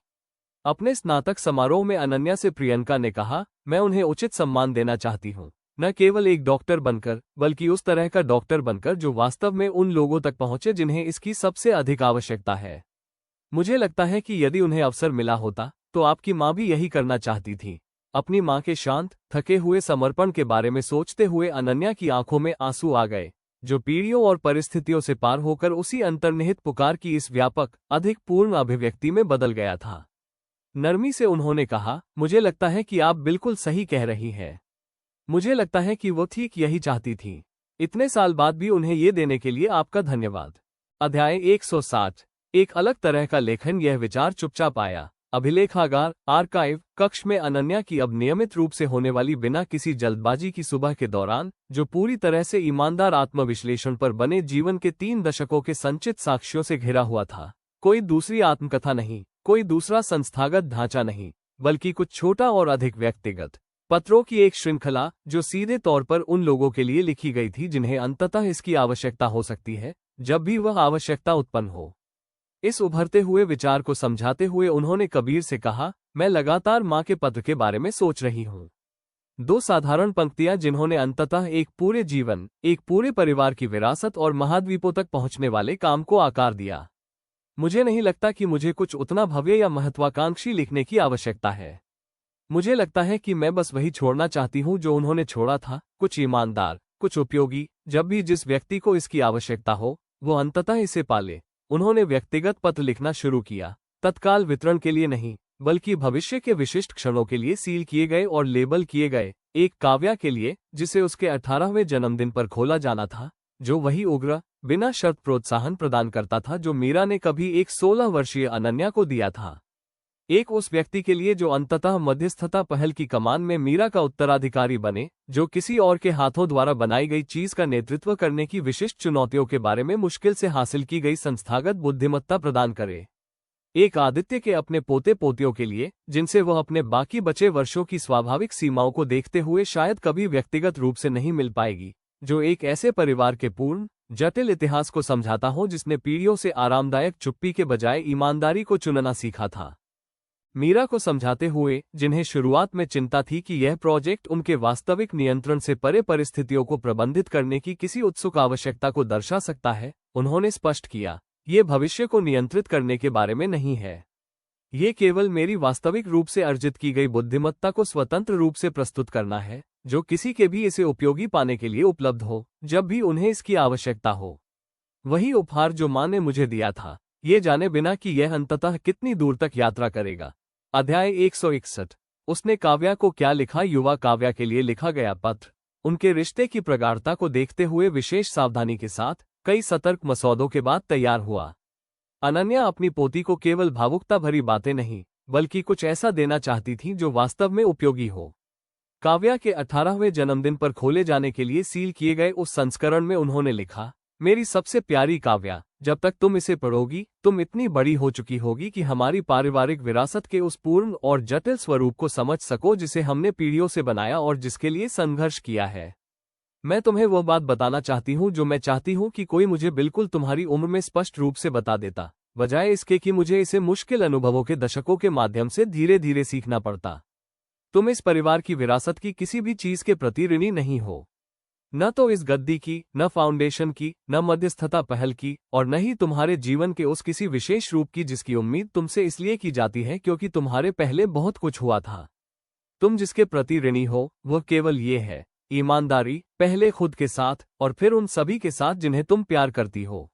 अपने स्नातक समारोह में अनन्या से प्रियंका ने कहा, मैं उन्हें उचित सम्मान देना चाहती हूँ, न केवल एक डॉक्टर बनकर बल्कि उस तरह का डॉक्टर बनकर जो वास्तव में उन लोगों तक पहुंचे जिन्हें इसकी सबसे अधिक आवश्यकता है। मुझे लगता है कि यदि उन्हें अवसर मिला होता तो आपकी माँ भी यही करना चाहती थी। अपनी माँ के शांत, थके हुए समर्पण के बारे में सोचते हुए अनन्या की आंखों में आंसू आ गए, जो पीढ़ियों और परिस्थितियों से पार होकर उसी अंतर्निहित पुकार की इस व्यापक, अधिक पूर्ण अभिव्यक्ति में बदल गया था। नरमी से उन्होंने कहा, मुझे लगता है कि आप बिल्कुल सही कह रही हैं। मुझे लगता है कि वो ठीक यही चाहती थी। इतने साल बाद भी उन्हें ये देने के लिए आपका धन्यवाद। अध्याय 160। एक अलग तरह का लेखन। यह विचार चुपचाप आया। अभिलेखागार, आर्काइव कक्ष में अनन्या की अब नियमित रूप से होने वाली बिना किसी जल्दबाजी की सुबह के दौरान, जो पूरी तरह से ईमानदार आत्मविश्लेषण पर बने जीवन के 3 दशकों के संचित साक्ष्यों से घिरा हुआ था। कोई दूसरी आत्मकथा नहीं, कोई दूसरा संस्थागत ढांचा नहीं, बल्कि कुछ छोटा और अधिक व्यक्तिगत पत्रों की एक श्रृंखला जो सीधे तौर पर उन लोगों के लिए लिखी गई थी जिन्हें अंततः इसकी आवश्यकता हो सकती है, जब भी वह आवश्यकता उत्पन्न हो। इस उभरते हुए विचार को समझाते हुए उन्होंने कबीर से कहा, मैं लगातार माँ के पत्र के बारे में सोच रही हूँ। 2 साधारण पंक्तियां जिन्होंने अंततः एक पूरे जीवन, एक पूरे परिवार की विरासत और महाद्वीपों तक पहुंचने वाले काम को आकार दिया। मुझे नहीं लगता कि मुझे कुछ उतना भव्य या महत्वाकांक्षी लिखने की आवश्यकता है। मुझे लगता है कि मैं बस वही छोड़ना चाहती हूँ जो उन्होंने छोड़ा था, कुछ ईमानदार, कुछ उपयोगी, जब भी जिस व्यक्ति को इसकी आवश्यकता हो, वो अंततः इसे पाले। उन्होंने व्यक्तिगत पत्र लिखना शुरू किया, तत्काल वितरण के लिए नहीं, बल्कि भविष्य के विशिष्ट क्षणों के लिए सील किए गए और लेबल किए गए। एक काव्या के लिए, जिसे उसके 18वें जन्मदिन पर खोला जाना था, जो वही उग्र, बिना शर्त प्रोत्साहन प्रदान करता था जो मीरा ने कभी एक 16 वर्षीय अनन्या को दिया था। एक उस व्यक्ति के लिए जो अंततः मध्यस्थता पहल की कमान में मीरा का उत्तराधिकारी बने, जो किसी और के हाथों द्वारा बनाई गई चीज का नेतृत्व करने की विशिष्ट चुनौतियों के बारे में मुश्किल से हासिल की गई संस्थागत बुद्धिमत्ता प्रदान करे। एक आदित्य के अपने पोते पोतियों के लिए, जिनसे वह अपने बाकी बचे वर्षों की स्वाभाविक सीमाओं को देखते हुए शायद कभी व्यक्तिगत रूप से नहीं मिल पाएगी, जो एक ऐसे परिवार के पूर्ण, जटिल इतिहास को समझाता हो जिसने पीढ़ियों से आरामदायक चुप्पी के बजाय ईमानदारी को चुनना सीखा था। मीरा को समझाते हुए, जिन्हें शुरुआत में चिंता थी कि यह प्रोजेक्ट उनके वास्तविक नियंत्रण से परे परिस्थितियों को प्रबंधित करने की किसी उत्सुक आवश्यकता को दर्शा सकता है, उन्होंने स्पष्ट किया, ये भविष्य को नियंत्रित करने के बारे में नहीं है। ये केवल मेरी वास्तविक रूप से अर्जित की गई बुद्धिमत्ता को स्वतंत्र रूप से प्रस्तुत करना है, जो किसी के भी इसे उपयोगी पाने के लिए उपलब्ध हो, जब भी उन्हें इसकी आवश्यकता हो। वही उपहार जो माँ ने मुझे दिया था, ये जाने बिना कि यह अंततः कितनी दूर तक यात्रा करेगा। अध्याय 161। उसने काव्या को क्या लिखा। युवा काव्या के लिए लिखा गया पत्र, उनके रिश्ते की प्रगाढ़ता को देखते हुए विशेष सावधानी के साथ, कई सतर्क मसौदों के बाद तैयार हुआ। अनन्या अपनी पोती को केवल भावुकता भरी बातें नहीं, बल्कि कुछ ऐसा देना चाहती थी जो वास्तव में उपयोगी हो। काव्या के 18वें जन्मदिन पर खोले जाने के लिए सील किए गए उस संस्करण में उन्होंने लिखा, मेरी सबसे प्यारी काव्या, जब तक तुम इसे पढ़ोगी, तुम इतनी बड़ी हो चुकी होगी कि हमारी पारिवारिक विरासत के उस पूर्ण और जटिल स्वरूप को समझ सको जिसे हमने पीढ़ियों से बनाया और जिसके लिए संघर्ष किया है। मैं तुम्हें वह बात बताना चाहती हूँ जो मैं चाहती हूँ कि कोई मुझे बिल्कुल तुम्हारी उम्र में स्पष्ट रूप से बता देता, बजाय इसके कि मुझे इसे मुश्किल अनुभवों के दशकों के माध्यम से धीरे धीरे सीखना पड़ता। तुम इस परिवार की विरासत की किसी भी चीज के प्रति ऋणी नहीं हो, न तो इस गद्दी की, न फाउंडेशन की, न मध्यस्थता पहल की, और न ही तुम्हारे जीवन के उस किसी विशेष रूप की जिसकी उम्मीद तुमसे इसलिए की जाती है क्योंकि तुम्हारे पहले बहुत कुछ हुआ था। तुम जिसके प्रति ऋणी हो वह केवल ये है, ईमानदारी, पहले खुद के साथ और फिर उन सभी के साथ जिन्हें तुम प्यार करती हो।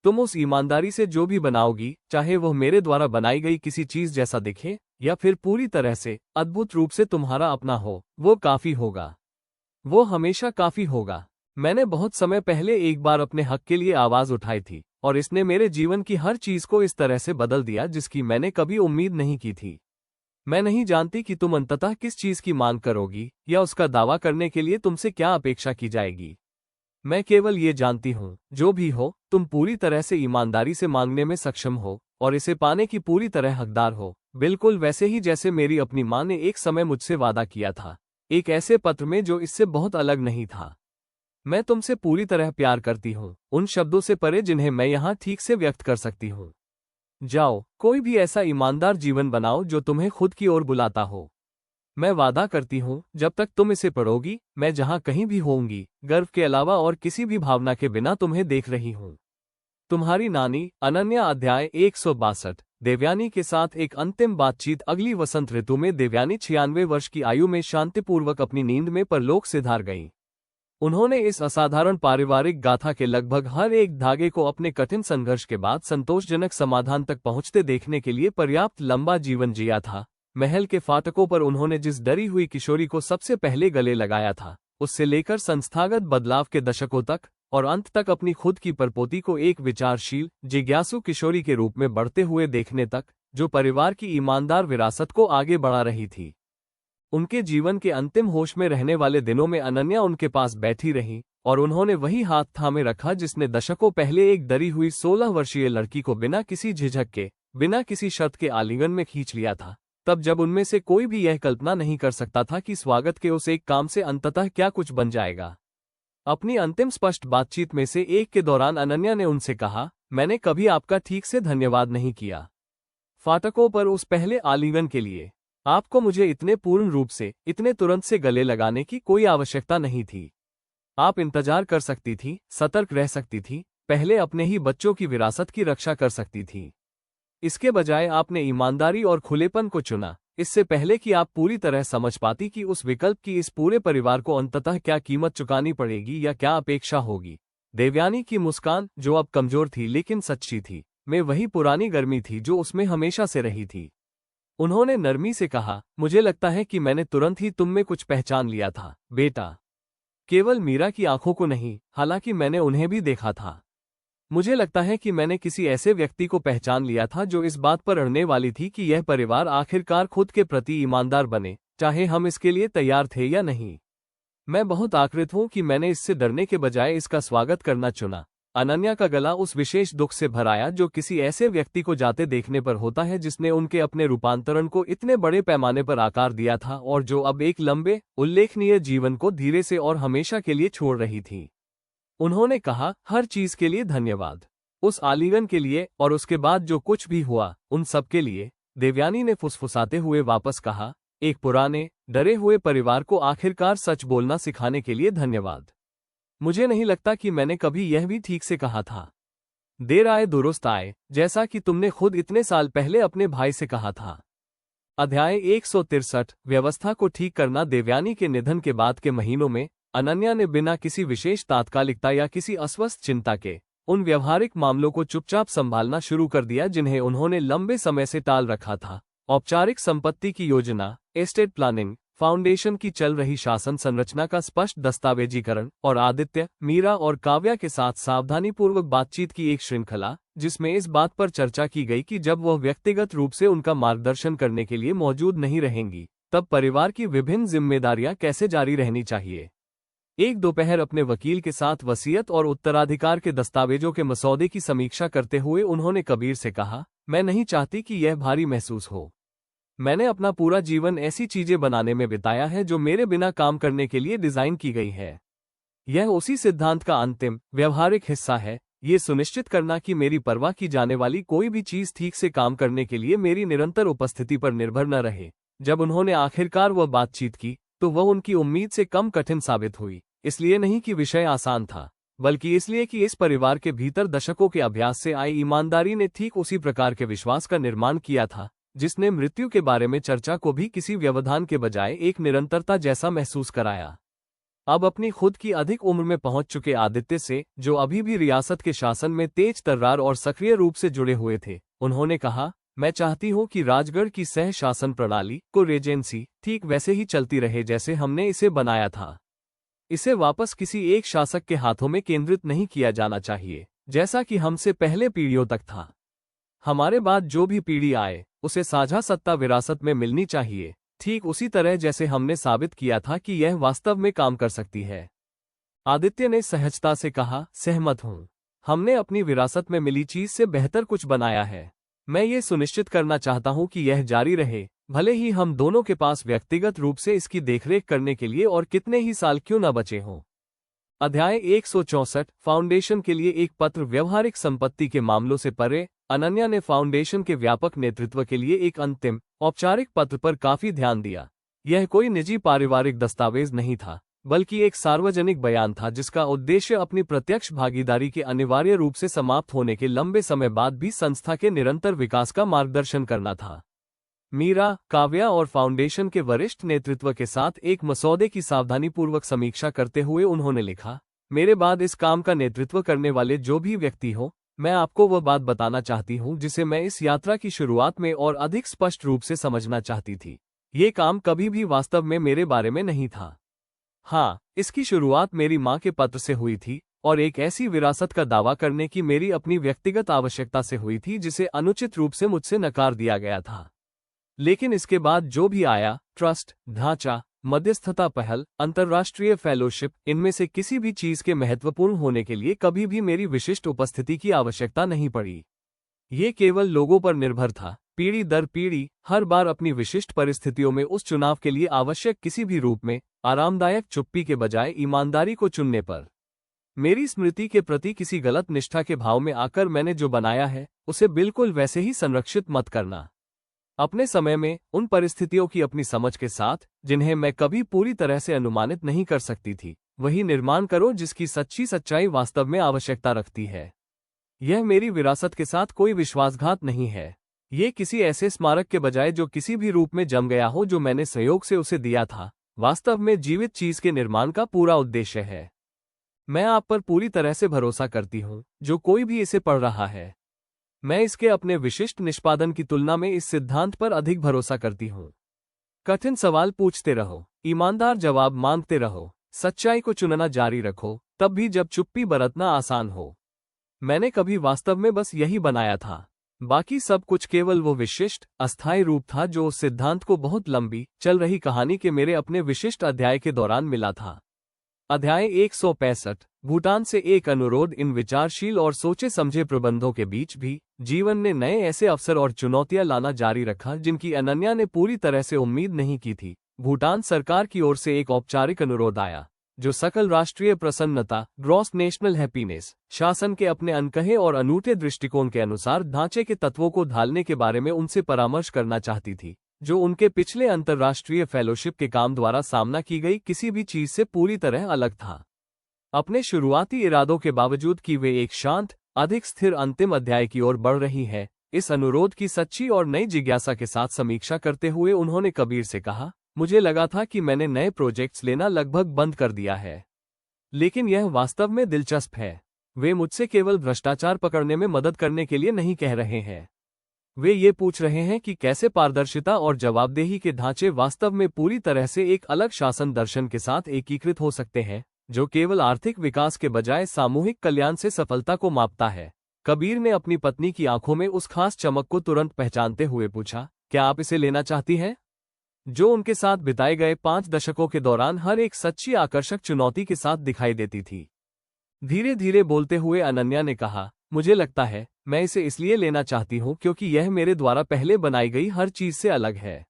तुम उस ईमानदारी से जो भी बनाओगी, चाहे वह मेरे द्वारा बनाई गई किसी चीज जैसा दिखे या फिर पूरी तरह से अद्भुत रूप से तुम्हारा अपना हो, वो काफी होगा। वो हमेशा काफी होगा। मैंने बहुत समय पहले एक बार अपने हक के लिए आवाज उठाई थी और इसने मेरे जीवन की हर चीज को इस तरह से बदल दिया जिसकी मैंने कभी उम्मीद नहीं की थी। मैं नहीं जानती कि तुम अंततः किस चीज की मांग करोगी या उसका दावा करने के लिए तुमसे क्या अपेक्षा की जाएगी। मैं केवल ये जानती हूँ, जो भी हो, तुम पूरी तरह से ईमानदारी से मांगने में सक्षम हो और इसे पाने की पूरी तरह हकदार हो, बिल्कुल वैसे ही जैसे मेरी अपनी माँ ने एक समय मुझसे वादा किया था, एक ऐसे पत्र में जो इससे बहुत अलग नहीं था। मैं तुमसे पूरी तरह प्यार करती हूँ, उन शब्दों से परे जिन्हें मैं यहाँ ठीक से व्यक्त कर सकती हूँ। जाओ, कोई भी ऐसा ईमानदार जीवन बनाओ जो तुम्हें खुद की ओर बुलाता हो। मैं वादा करती हूँ, जब तक तुम इसे पढ़ोगी, मैं जहाँ कहीं भी होंगी, गर्व के अलावा और किसी भी भावना के बिना तुम्हें देख रही हूँ। तुम्हारी नानी, अनन्या। अध्याय 162। देवयानी के साथ एक अंतिम बातचीत। अगली वसंत ऋतु में देवयानी 96 वर्ष की आयु में शांतिपूर्वक अपनी नींद में परलोक सिधार गईं। उन्होंने इस असाधारण पारिवारिक गाथा के लगभग हर एक धागे को अपने कठिन संघर्ष के बाद संतोषजनक समाधान तक पहुंचते देखने के लिए पर्याप्त लंबा जीवन जिया था। महल के फाटकों पर उन्होंने जिस डरी हुई किशोरी को सबसे पहले गले लगाया था, उससे लेकर संस्थागत बदलाव के दशकों तक और अंत तक अपनी खुद की परपोती को एक विचारशील, जिज्ञासु किशोरी के रूप में बढ़ते हुए देखने तक, जो परिवार की ईमानदार विरासत को आगे बढ़ा रही थी। उनके जीवन के अंतिम होश में रहने वाले दिनों में अनन्या उनके पास बैठी रही और उन्होंने वही हाथ थामे रखा जिसने दशकों पहले एक डरी हुई 16 वर्षीय लड़की को बिना किसी झिझक के, बिना किसी शर्त के आलिंगन में खींच लिया था, तब जब उनमें से कोई भी यह कल्पना नहीं कर सकता था कि स्वागत के उस एक काम से अंततः क्या कुछ बन जाएगा। अपनी अंतिम स्पष्ट बातचीत में से एक के दौरान अनन्या ने उनसे कहा, मैंने कभी आपका ठीक से धन्यवाद नहीं किया। फाटकों पर उस पहले आलिंगन के लिए आपको मुझे इतने पूर्ण रूप से, इतने तुरंत से गले लगाने की कोई आवश्यकता नहीं थी। आप इंतजार कर सकती थी, सतर्क रह सकती थी, पहले अपने ही बच्चों की विरासत की रक्षा कर सकती थी। इसके बजाय आपने ईमानदारी और खुलेपन को चुना, इससे पहले कि आप पूरी तरह समझ पाती कि उस विकल्प की इस पूरे परिवार को अंततः क्या कीमत चुकानी पड़ेगी या क्या अपेक्षा होगी। देवयानी की मुस्कान, जो अब कमजोर थी लेकिन सच्ची थी, में वही पुरानी गर्मी थी जो उसमें हमेशा से रही थी। उन्होंने नरमी से कहा, मुझे लगता है कि मैंने तुरंत ही तुम में कुछ पहचान लिया था, बेटा। केवल मीरा की आंखों को नहीं, हालांकि मैंने उन्हें भी देखा था। मुझे लगता है कि मैंने किसी ऐसे व्यक्ति को पहचान लिया था जो इस बात पर अड़ने वाली थी कि यह परिवार आखिरकार खुद के प्रति ईमानदार बने, चाहे हम इसके लिए तैयार थे या नहीं। मैं बहुत आकृत हूं कि मैंने इससे डरने के बजाय इसका स्वागत करना चुना। अनन्या का गला उस विशेष दुख से भर आया जो किसी ऐसे व्यक्ति को जाते देखने पर होता है जिसने उनके अपने रूपांतरण को इतने बड़े पैमाने पर आकार दिया था और जो अब एक लंबे, उल्लेखनीय जीवन को धीरे से और हमेशा के लिए छोड़ रही थी। उन्होंने कहा, हर चीज के लिए धन्यवाद, उस आलिंगन के लिए और उसके बाद जो कुछ भी हुआ, उन सब के लिए। देवयानी ने फुसफुसाते हुए वापस कहा, एक पुराने, डरे हुए परिवार को आखिरकार सच बोलना सिखाने के लिए धन्यवाद। मुझे नहीं लगता कि मैंने कभी यह भी ठीक से कहा था। देर आए दुरुस्त आए, जैसा कि तुमने खुद इतने साल पहले अपने भाई से कहा था। अध्याय 163। व्यवस्था को ठीक करना। देवयानी के निधन के बाद के महीनों में अनन्या ने बिना किसी विशेष तात्कालिकता या किसी अस्वस्थ चिंता के उन व्यवहारिक मामलों को चुपचाप संभालना शुरू कर दिया जिन्हें उन्होंने लंबे समय से टाल रखा था। औपचारिक संपत्ति की योजना, एस्टेट प्लानिंग, फाउंडेशन की चल रही शासन संरचना का स्पष्ट दस्तावेजीकरण और आदित्य, मीरा और काव्या के साथ सावधानीपूर्वक बातचीत की एक श्रृंखला, जिसमें इस बात पर चर्चा की गई कि जब वह व्यक्तिगत रूप से उनका मार्गदर्शन करने के लिए मौजूद नहीं रहेंगी, तब परिवार की विभिन्न जिम्मेदारियां कैसे जारी रहनी चाहिए। एक दोपहर अपने वकील के साथ वसीयत और उत्तराधिकार के दस्तावेजों के मसौदे की समीक्षा करते हुए उन्होंने कबीर से कहा, मैं नहीं चाहती कि यह भारी महसूस हो। मैंने अपना पूरा जीवन ऐसी चीजें बनाने में बिताया है जो मेरे बिना काम करने के लिए डिजाइन की गई है। यह उसी सिद्धांत का अंतिम, व्यवहारिक हिस्सा है, ये सुनिश्चित करना कि मेरी परवाह की जाने वाली कोई भी चीज ठीक से काम करने के लिए मेरी निरंतर उपस्थिति पर निर्भर न रहे। जब उन्होंने आखिरकार वह बातचीत की, तो वह उनकी उम्मीद से कम कठिन साबित हुई, इसलिए नहीं कि विषय आसान था, बल्कि इसलिए कि इस परिवार के भीतर दशकों के अभ्यास से आई ईमानदारी ने ठीक उसी प्रकार के विश्वास का निर्माण किया था जिसने मृत्यु के बारे में चर्चा को भी किसी व्यवधान के बजाय एक निरंतरता जैसा महसूस कराया। अब अपनी खुद की अधिक उम्र में पहुंच चुके आदित्य से, जो अभी भी रियासत के शासन में तेज तर्रार और सक्रिय रूप से जुड़े हुए थे, उन्होंने कहा, मैं चाहती हूं कि राजगढ़ की सह शासन प्रणाली को रेजेंसी ठीक वैसे ही चलती रहे जैसे हमने इसे बनाया था। इसे वापस किसी एक शासक के हाथों में केंद्रित नहीं किया जाना चाहिए, जैसा कि हमसे पहले पीढ़ियों तक था। हमारे बाद जो भी पीढ़ी आए, उसे साझा सत्ता विरासत में मिलनी चाहिए, ठीक उसी तरह जैसे हमने साबित किया था कि यह वास्तव में काम कर सकती है। आदित्य ने सहजता से कहा, सहमत हूं। हमने अपनी विरासत में मिली चीज से बेहतर कुछ बनाया है। मैं ये सुनिश्चित करना चाहता हूं कि यह जारी रहे, भले ही हम दोनों के पास व्यक्तिगत रूप से इसकी देखरेख करने के लिए और कितने ही साल क्यों न बचे हों। अध्याय 164 फाउंडेशन के लिए एक पत्र। व्यवहारिक संपत्ति के मामलों से परे, अनन्या ने फाउंडेशन के व्यापक नेतृत्व के लिए एक अंतिम, औपचारिक पत्र पर काफी ध्यान दिया। यह कोई निजी पारिवारिक दस्तावेज नहीं था, बल्कि एक सार्वजनिक बयान था जिसका उद्देश्य अपनी प्रत्यक्ष भागीदारी के अनिवार्य रूप से समाप्त होने के लंबे समय बाद भी संस्था के निरंतर विकास का मार्गदर्शन करना था। मीरा, काव्या और फाउंडेशन के वरिष्ठ नेतृत्व के साथ एक मसौदे की सावधानीपूर्वक समीक्षा करते हुए उन्होंने लिखा, मेरे बाद इस काम का नेतृत्व करने वाले जो भी व्यक्ति हो, मैं आपको वह बात बताना चाहती हूं जिसे मैं इस यात्रा की शुरुआत में और अधिक स्पष्ट रूप से समझना चाहती थी। ये काम कभी भी वास्तव में मेरे बारे में नहीं था। हाँ, इसकी शुरुआत मेरी माँ के पत्र से हुई थी और एक ऐसी विरासत का दावा करने की मेरी अपनी व्यक्तिगत आवश्यकता से हुई थी जिसे अनुचित रूप से मुझसे नकार दिया गया था। लेकिन इसके बाद जो भी आया, ट्रस्ट, ढांचा, मध्यस्थता पहल, अंतर्राष्ट्रीय फेलोशिप, इनमें से किसी भी चीज के महत्वपूर्ण होने के लिए कभी भी मेरी विशिष्ट उपस्थिति की आवश्यकता नहीं पड़ी। ये केवल लोगों पर निर्भर था, पीढ़ी दर पीढ़ी, हर बार अपनी विशिष्ट परिस्थितियों में उस चुनाव के लिए आवश्यक किसी भी रूप में आरामदायक चुप्पी के बजाय ईमानदारी को चुनने पर। मेरी स्मृति के प्रति किसी गलत निष्ठा के भाव में आकर मैंने जो बनाया है, उसे बिल्कुल वैसे ही संरक्षित मत करना। अपने समय में उन परिस्थितियों की अपनी समझ के साथ, जिन्हें मैं कभी पूरी तरह से अनुमानित नहीं कर सकती थी, वही निर्माण करो जिसकी सच्ची सच्चाई वास्तव में आवश्यकता रखती है। यह मेरी विरासत के साथ कोई विश्वासघात नहीं है। ये किसी ऐसे स्मारक के बजाय जो किसी भी रूप में जम गया हो जो मैंने संयोग से उसे दिया था, वास्तव में जीवित चीज के निर्माण का पूरा उद्देश्य है। मैं आप पर पूरी तरह से भरोसा करती हूँ, जो कोई भी इसे पढ़ रहा है। मैं इसके अपने विशिष्ट निष्पादन की तुलना में इस सिद्धांत पर अधिक भरोसा करती हूँ। कठिन सवाल पूछते रहो, ईमानदार जवाब मांगते रहो, सच्चाई को चुनना जारी रखो, तब भी जब चुप्पी बरतना आसान हो। मैंने कभी वास्तव में बस यही बनाया था। बाकी सब कुछ केवल वो विशिष्ट, अस्थायी रूप था जो उस सिद्धांत को बहुत लंबी, चल रही कहानी के मेरे अपने विशिष्ट अध्याय के दौरान मिला था। अध्याय 165 भूटान से एक अनुरोध। इन विचारशील और सोचे समझे प्रबंधों के बीच भी जीवन ने नए ऐसे अवसर और चुनौतियां लाना जारी रखा जिनकी अनन्या ने पूरी तरह से उम्मीद नहीं की थी। भूटान सरकार की ओर से एक औपचारिक अनुरोध आया, जो सकल राष्ट्रीय प्रसन्नता, ग्रॉस नेशनल हैप्पीनेस, शासन के अपने अनकहे और अनूठे दृष्टिकोण के अनुसार ढांचे के तत्वों को ढालने के बारे में उनसे परामर्श करना चाहती थी, जो उनके पिछले अंतर्राष्ट्रीय फेलोशिप के काम द्वारा सामना की गई किसी भी चीज से पूरी तरह अलग था। अपने शुरुआती इरादों के बावजूद कि वे एक शांत, अधिक स्थिर अंतिम अध्याय की ओर बढ़ रही है, इस अनुरोध की सच्ची और नई जिज्ञासा के साथ समीक्षा करते हुए उन्होंने कबीर से कहा, मुझे लगा था कि मैंने नए प्रोजेक्ट्स लेना लगभग बंद कर दिया है, लेकिन यह वास्तव में दिलचस्प है। वे मुझसे केवल भ्रष्टाचार पकड़ने में मदद करने के लिए नहीं कह रहे हैं। वे ये पूछ रहे हैं कि कैसे पारदर्शिता और जवाबदेही के ढांचे वास्तव में पूरी तरह से एक अलग शासन दर्शन के साथ एकीकृत हो सकते हैं, जो केवल आर्थिक विकास के बजाय सामूहिक कल्याण से सफलता को मापता है। कबीर ने अपनी पत्नी की आंखों में उस खास चमक को तुरंत पहचानते हुए पूछा, क्या आप इसे लेना चाहती हैं? जो उनके साथ बिताए गए 5 दशकों के दौरान हर एक सच्ची आकर्षक चुनौती के साथ दिखाई देती थी। धीरे धीरे बोलते हुए अनन्या ने कहा, मुझे लगता है मैं इसे इसलिए लेना चाहती हूँ क्योंकि यह मेरे द्वारा पहले बनाई गई हर चीज से अलग है।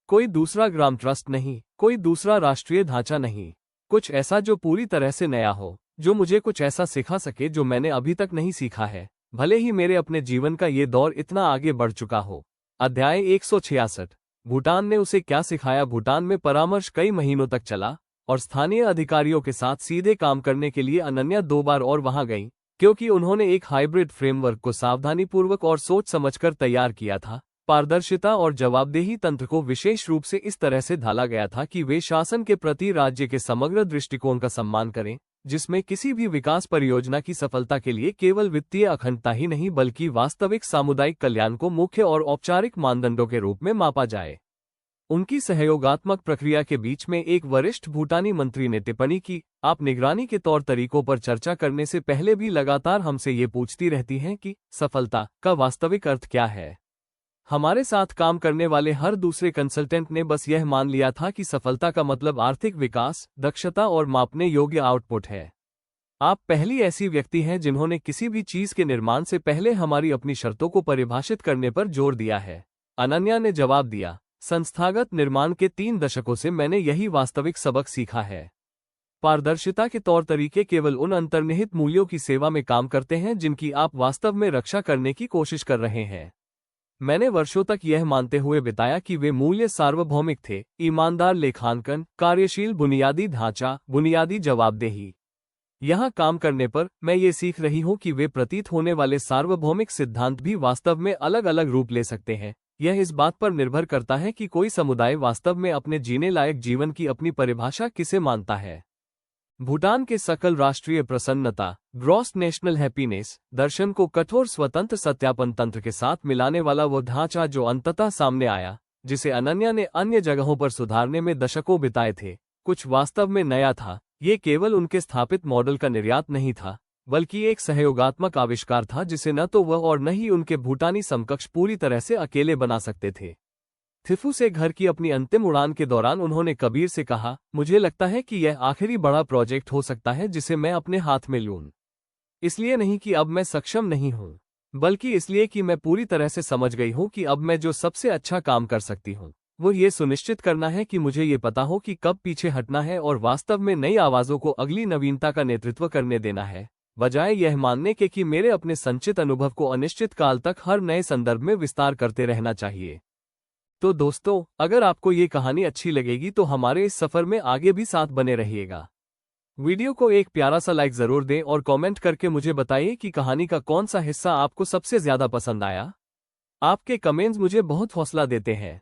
कोई दूसरा ग्राम ट्रस्ट नहीं, कोई दूसरा राष्ट्रीय ढांचा नहीं, कुछ ऐसा जो पूरी तरह से नया हो, जो मुझे कुछ ऐसा सिखा सके जो मैंने अभी तक नहीं सीखा है, भले ही मेरे अपने जीवन का ये दौर इतना आगे बढ़ चुका हो। अध्याय 166 भूटान ने उसे क्या सिखाया। भूटान में परामर्श कई महीनों तक चला और स्थानीय अधिकारियों के साथ सीधे काम करने के लिए अनन्या 2 बार और वहां गई, क्योंकि उन्होंने एक हाइब्रिड फ्रेमवर्क को सावधानीपूर्वक और सोच समझकर तैयार किया था, पारदर्शिता और जवाबदेही तंत्र को विशेष रूप से इस तरह से ढाला गया था कि वे शासन के प्रति राज्य के समग्र दृष्टिकोण का सम्मान करें, जिसमें किसी भी विकास परियोजना की सफलता के लिए केवल वित्तीय अखंडता ही नहीं बल्कि वास्तविक सामुदायिक कल्याण को मुख्य और औपचारिक मानदंडों के रूप में मापा जाए। उनकी सहयोगात्मक प्रक्रिया के बीच में एक वरिष्ठ भूटानी मंत्री ने टिप्पणी की, आप निगरानी के तौर तरीकों पर चर्चा करने से पहले भी लगातार हमसे ये पूछती रहती हैं कि सफलता का वास्तविक अर्थ क्या है। हमारे साथ काम करने वाले हर दूसरे कंसल्टेंट ने बस यह मान लिया था कि सफलता का मतलब आर्थिक विकास, दक्षता और मापने योग्य आउटपुट है। आप पहली ऐसी व्यक्ति हैं जिन्होंने किसी भी चीज के निर्माण से पहले हमारी अपनी शर्तों को परिभाषित करने पर जोर दिया है। अनन्या ने जवाब दिया, संस्थागत निर्माण के 3 दशकों से मैंने यही वास्तविक सबक सीखा है। पारदर्शिता के तौर तरीके केवल उन अंतर्निहित मूल्यों की सेवा में काम करते हैं जिनकी आप वास्तव में रक्षा करने की कोशिश कर रहे हैं। मैंने वर्षों तक यह मानते हुए बिताया कि वे मूल्य सार्वभौमिक थे, ईमानदार लेखांकन, कार्यशील बुनियादी ढांचा, बुनियादी जवाबदेही। यहाँ काम करने पर मैं ये सीख रही हूँ कि वे प्रतीत होने वाले सार्वभौमिक सिद्धांत भी वास्तव में अलग अलग रूप ले सकते हैं। यह इस बात पर निर्भर करता है कि कोई समुदाय वास्तव में अपने जीने लायक जीवन की अपनी परिभाषा किसे मानता है। भूटान के सकल राष्ट्रीय प्रसन्नता, ग्रॉस नेशनल हैप्पीनेस दर्शन को कठोर स्वतंत्र सत्यापन तंत्र के साथ मिलाने वाला वो ढांचा जो अंततः सामने आया, जिसे अनन्या ने अन्य जगहों पर सुधारने में दशकों बिताए थे, कुछ वास्तव में नया था। ये केवल उनके स्थापित मॉडल का निर्यात नहीं था, बल्कि एक सहयोगात्मक आविष्कार था जिसे न तो वह और न ही उनके भूटानी समकक्ष पूरी तरह से अकेले बना सकते थे। थिफू से घर की अपनी अंतिम उड़ान के दौरान उन्होंने कबीर से कहा, मुझे लगता है कि यह आखिरी बड़ा प्रोजेक्ट हो सकता है जिसे मैं अपने हाथ में लूं। इसलिए नहीं कि अब मैं सक्षम नहीं हूं, बल्कि इसलिए कि मैं पूरी तरह से समझ गई हूं कि अब मैं जो सबसे अच्छा काम कर सकती हूं वो ये सुनिश्चित करना है कि मुझे ये पता हो कि कब पीछे हटना है और वास्तव में नई आवाज़ों को अगली नवीनता का नेतृत्व करने देना है, बजाय यह मानने के कि मेरे अपने संचित अनुभव को अनिश्चित काल तक हर नए संदर्भ में विस्तार करते रहना चाहिए। तो दोस्तों, अगर आपको ये कहानी अच्छी लगेगी तो हमारे इस सफ़र में आगे भी साथ बने रहिएगा। वीडियो को एक प्यारा सा लाइक ज़रूर दें और कमेंट करके मुझे बताइए कि कहानी का कौन सा हिस्सा आपको सबसे ज़्यादा पसंद आया। आपके कमेंट्स मुझे बहुत हौसला देते हैं।